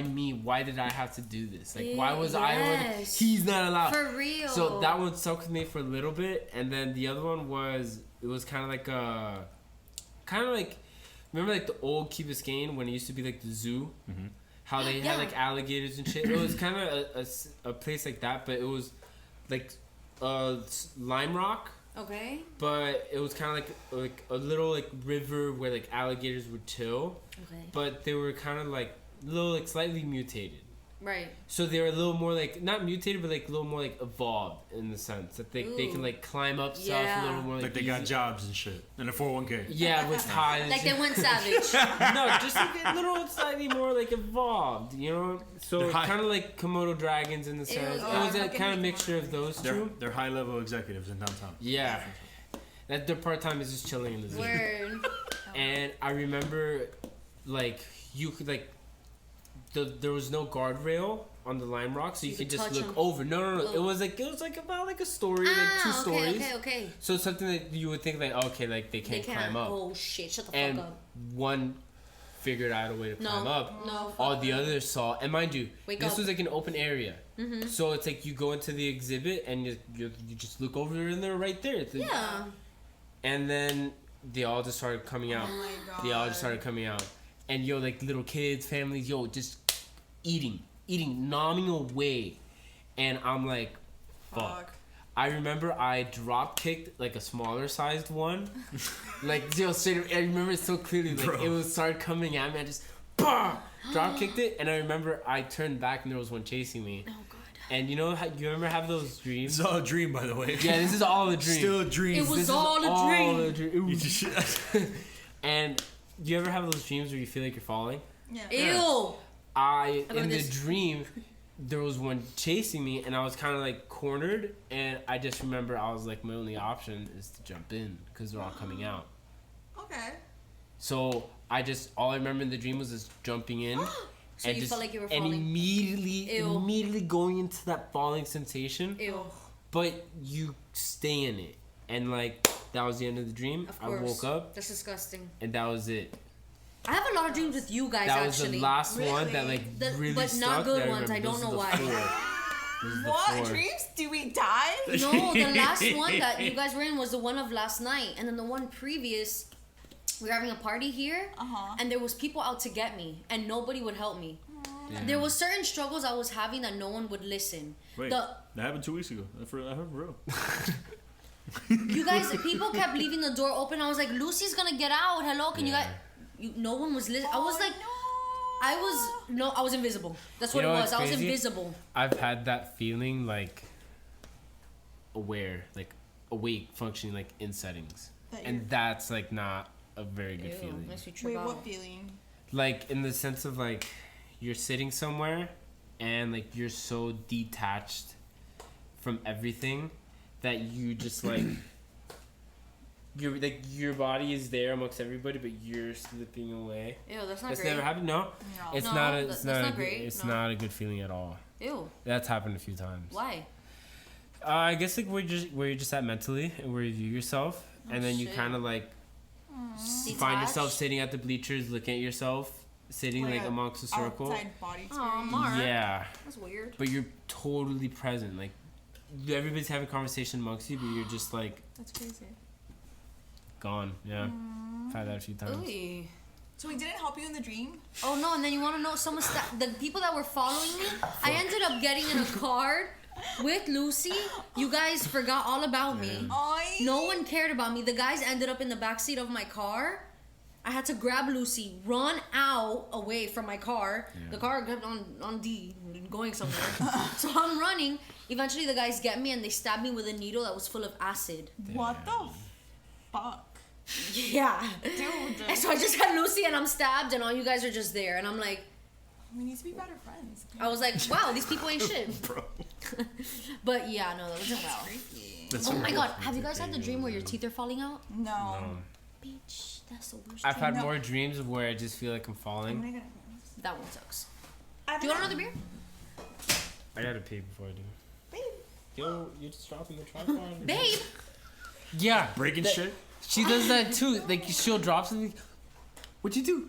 me? Why did I have to do this? Like, why was I? He's not allowed. For real. So that one stuck with me for a little bit, and then the other one was kind of like remember like the old Key Biscayne when it used to be like the zoo. Mm-hmm. How they had like alligators and shit. It was kind of a place like that, but it was like lime rock. Okay. But it was kind of like a little like river where like alligators would chill. Okay. But they were kind of like little like slightly mutated. Right. So they were a little more like not mutated, but like a little more like evolved in the sense that they can like climb up stuff a little more like they got jobs and shit and a 401k. Yeah, with ties. Like they went savage. No, just like a little slightly more like evolved, you know. So kind of like Komodo dragons in the sense. It was a kind of mixture of those two. They're high level executives in downtown. Yeah. That their part time is just chilling in the zoo. Word. And I remember, like you could like. There was no guardrail on the lime rock, so you could just look over. No. Oh. It was like about like a story, like two stories. Okay. So something that you would think like, okay, like they can't climb up. Oh shit! Shut the fuck up. And one figured out a way to climb up. No. All the others saw, and mind you, this was like an open area. Mm-hmm. So it's like you go into the exhibit and you just look over and they're right there. Yeah. And then they all just started coming out. Oh my God. They all just started coming out. And yo, like little kids, families, yo, just eating, nomming away. And I'm like, fuck. I remember I drop kicked like a smaller sized one. Like, yo, straight up, I remember it so clearly. Like, it was started coming at me. I just, bah! Drop kicked it. And I remember I turned back and there was one chasing me. Oh, God. And you know how you remember having those dreams? It's all a dream, by the way. Yeah, this is all a dream. Still a dream. It was all a dream. And do you ever have those dreams where you feel like you're falling? Yeah. Ew. In the dream, there was one chasing me, and I was kind of like cornered, and I just remember I was like, my only option is to jump in because they're all coming out. Okay. So all I remember in the dream was just jumping in. So you felt like you were falling? And immediately going into that falling sensation. Ew. But you stay in it. And like, that was the end of the dream. Of course. I woke up. That's disgusting. And that was it. I have a lot of dreams with you guys, actually. That was the last one that like really but stuck. But not good ones. I don't know why. What dreams? Do we die? No, the last one that you guys were in was the one of last night, and then the one previous, we were having a party here, and there was people out to get me, and nobody would help me. Damn. There was certain struggles I was having that no one would listen. Wait, that happened 2 weeks ago. I heard real. You guys, people kept leaving the door open. I was like, Lucy's gonna get out. Hello, can you guys? No one was listening. I was like, I was invisible. That's what it was. I was invisible. I've had that feeling like awake, functioning like in settings, and that's like not a very good feeling. Wait, what feeling? Like in the sense of like you're sitting somewhere and like you're so detached from everything that you just like. You're like your body is there amongst everybody, but you're slipping away. Ew, that's not great. That's never happened. No, it's not great. It's not a good feeling at all. Ew. That's happened a few times. Why? I guess like where you're just at mentally and where you view yourself, and then you kind of like find yourself sitting at the bleachers, looking at yourself sitting like amongst a circle. Outside body Mark. Yeah. That's weird. But you're totally present, like. everybody's having a conversation amongst you, but you're just like That's crazy. gone. Yeah, tried that a few times. Ooh. So he didn't help you in the dream? Oh no! And then you want to know the people that were following me? I ended up getting in a car with Lucy. You guys forgot all about me. No one cared about me. The guys ended up in the backseat of my car. I had to grab Lucy, run out away from my car. Yeah. The car kept on D, going somewhere. So I'm running. Eventually the guys get me and they stab me with a needle that was full of acid. What the fuck? Yeah. Dude. And so I just had Lucy and I'm stabbed and all you guys are just there. And I'm like... We need to be better friends. I was like, wow, these people ain't shit. Bro. But yeah, no, that wasn't well. That's oh my god, have you guys had the dream where your teeth are falling out? No. Bitch, that's the worst. I've had more dreams of where I just feel like I'm falling. That one sucks. Do you want another beer? I gotta pee before I do. Babe. Yo, you're just dropping the tripod. Babe. Yeah. Breaking shit? She does that too. Like, she'll drop something. What'd you do?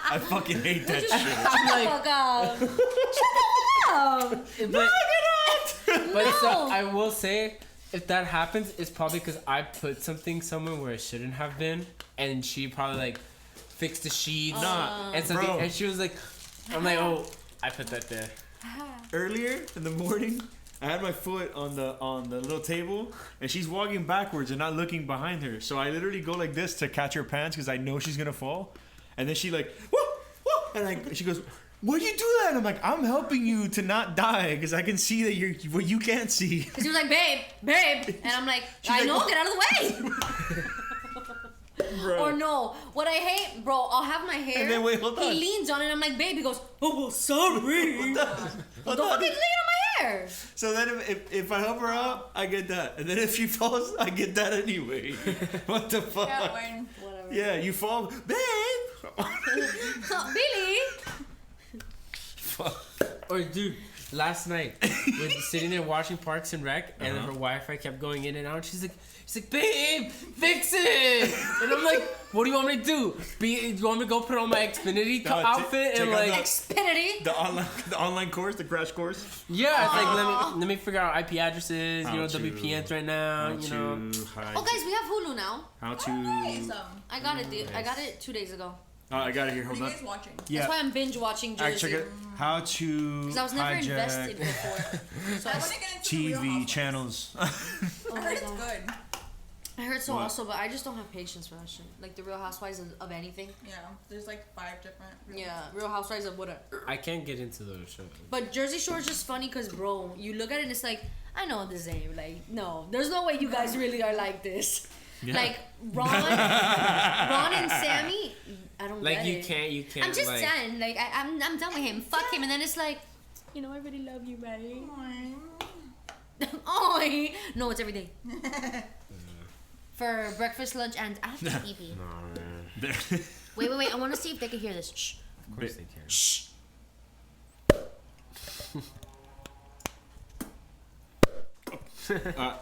I fucking hate that shit. I'm like, Fuck up. Shut up. But so, I will say, if that happens, it's probably because I put something somewhere where it shouldn't have been, and she probably like fixed the sheets and something, and she was like, I'm like, oh, I put that there. Earlier in the morning, I had my foot on the little table, and she's walking backwards and not looking behind her. So I literally go like this to catch her pants because I know she's gonna fall. And then she like, whoa, whoa, and she goes, "Why'd you do that?" And I'm like, "I'm helping you to not die because I can see that you're what you can't see." Because he was like, babe, and I'm like, I know, get out of the way. Bro. Or no, what I hate, bro, I'll have my hair. And then wait, hold on. He leans on it, and I'm like, babe. He goes, oh, well, sorry. Hold Don't on. fucking lean on my hair. So then if I help her up, I get that. And then if she falls, I get that anyway. What the fuck? Yeah, when, Whatever. Yeah, you fall. Babe! Billy. Fuck. Or dude, last night, we're sitting there watching Parks and Rec, and then her Wi-Fi kept going in and out. She's like, babe, fix it. And I'm like, what do you want me to do? Do you want me to go put on my Xfinity outfit and like Xfinity? The online course, the crash course. Yeah, it's like let me figure out IP addresses, WPNs right now, Oh, guys, we have Hulu now. How to? nice. I got it. I got it 2 days ago. I got it here. What Hold are on. you guys watching? Yeah. That's why I'm binge watching Jersey. Check it. How to Because I was never invested hijack before. So I want to get into the Real TV Housewives. channels. I heard it's good. I heard so What? also, but I just don't have patience for that shit. Like the Real Housewives of anything. Yeah, there's like 5 different. Real Housewives of whatever. I can't get into those shows. But Jersey Shore is just funny because, bro, you look at it and it's like, I know this ain't like, no, there's no way you guys really are like this. Yeah. Like Ron and Sammy, I don't Like get you it. can't. I'm just like, done. Like I'm done with him. Fuck him. And then it's like, you know, I really love you, buddy. Oh, no, it's every day. For breakfast, lunch, and after pee-pee. No, man. Wait. I want to see if they can hear this. Shh. Of course they can. Shh.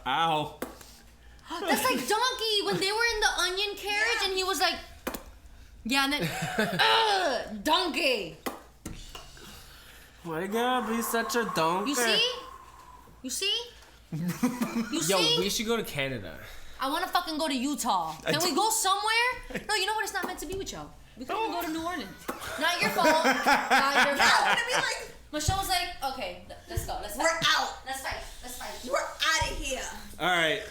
Ow. That's like Donkey when they were in the onion carriage and he was like, yeah, and then, Donkey. My God, be such a donkey. You see? Yo, we should go to Canada. I want to fucking go to Utah. Can we go somewhere? No, you know what? It's not meant to be with y'all. We can go to New Orleans. Not your fault. Not your fault. Gonna be like, Michelle was like, okay, let's go. Let's fight. we're out. Let's fight. We're out of here. All right.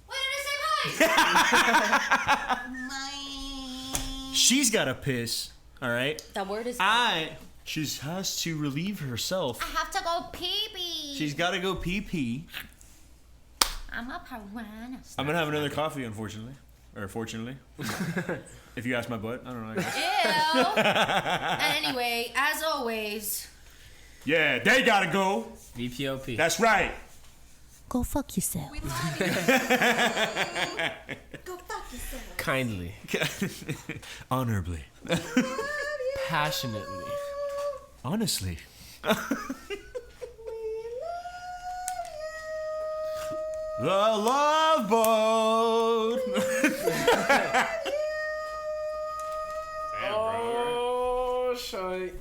Wait, did I say bye? She's gotta piss. All right. That word is. She has to relieve herself. I have to go pee-pee. She's gotta go pee. I'm a piranha. I'm gonna have another coffee, unfortunately, or fortunately. If you ask my butt, I don't know. I guess. Ew. And anyway, as always. Yeah, they gotta go. VPOP. That's right. Go fuck yourself. We love you. Go fuck yourself. Kindly. Honorably. Passionately. Honestly. The Love Boat. Oh, shite.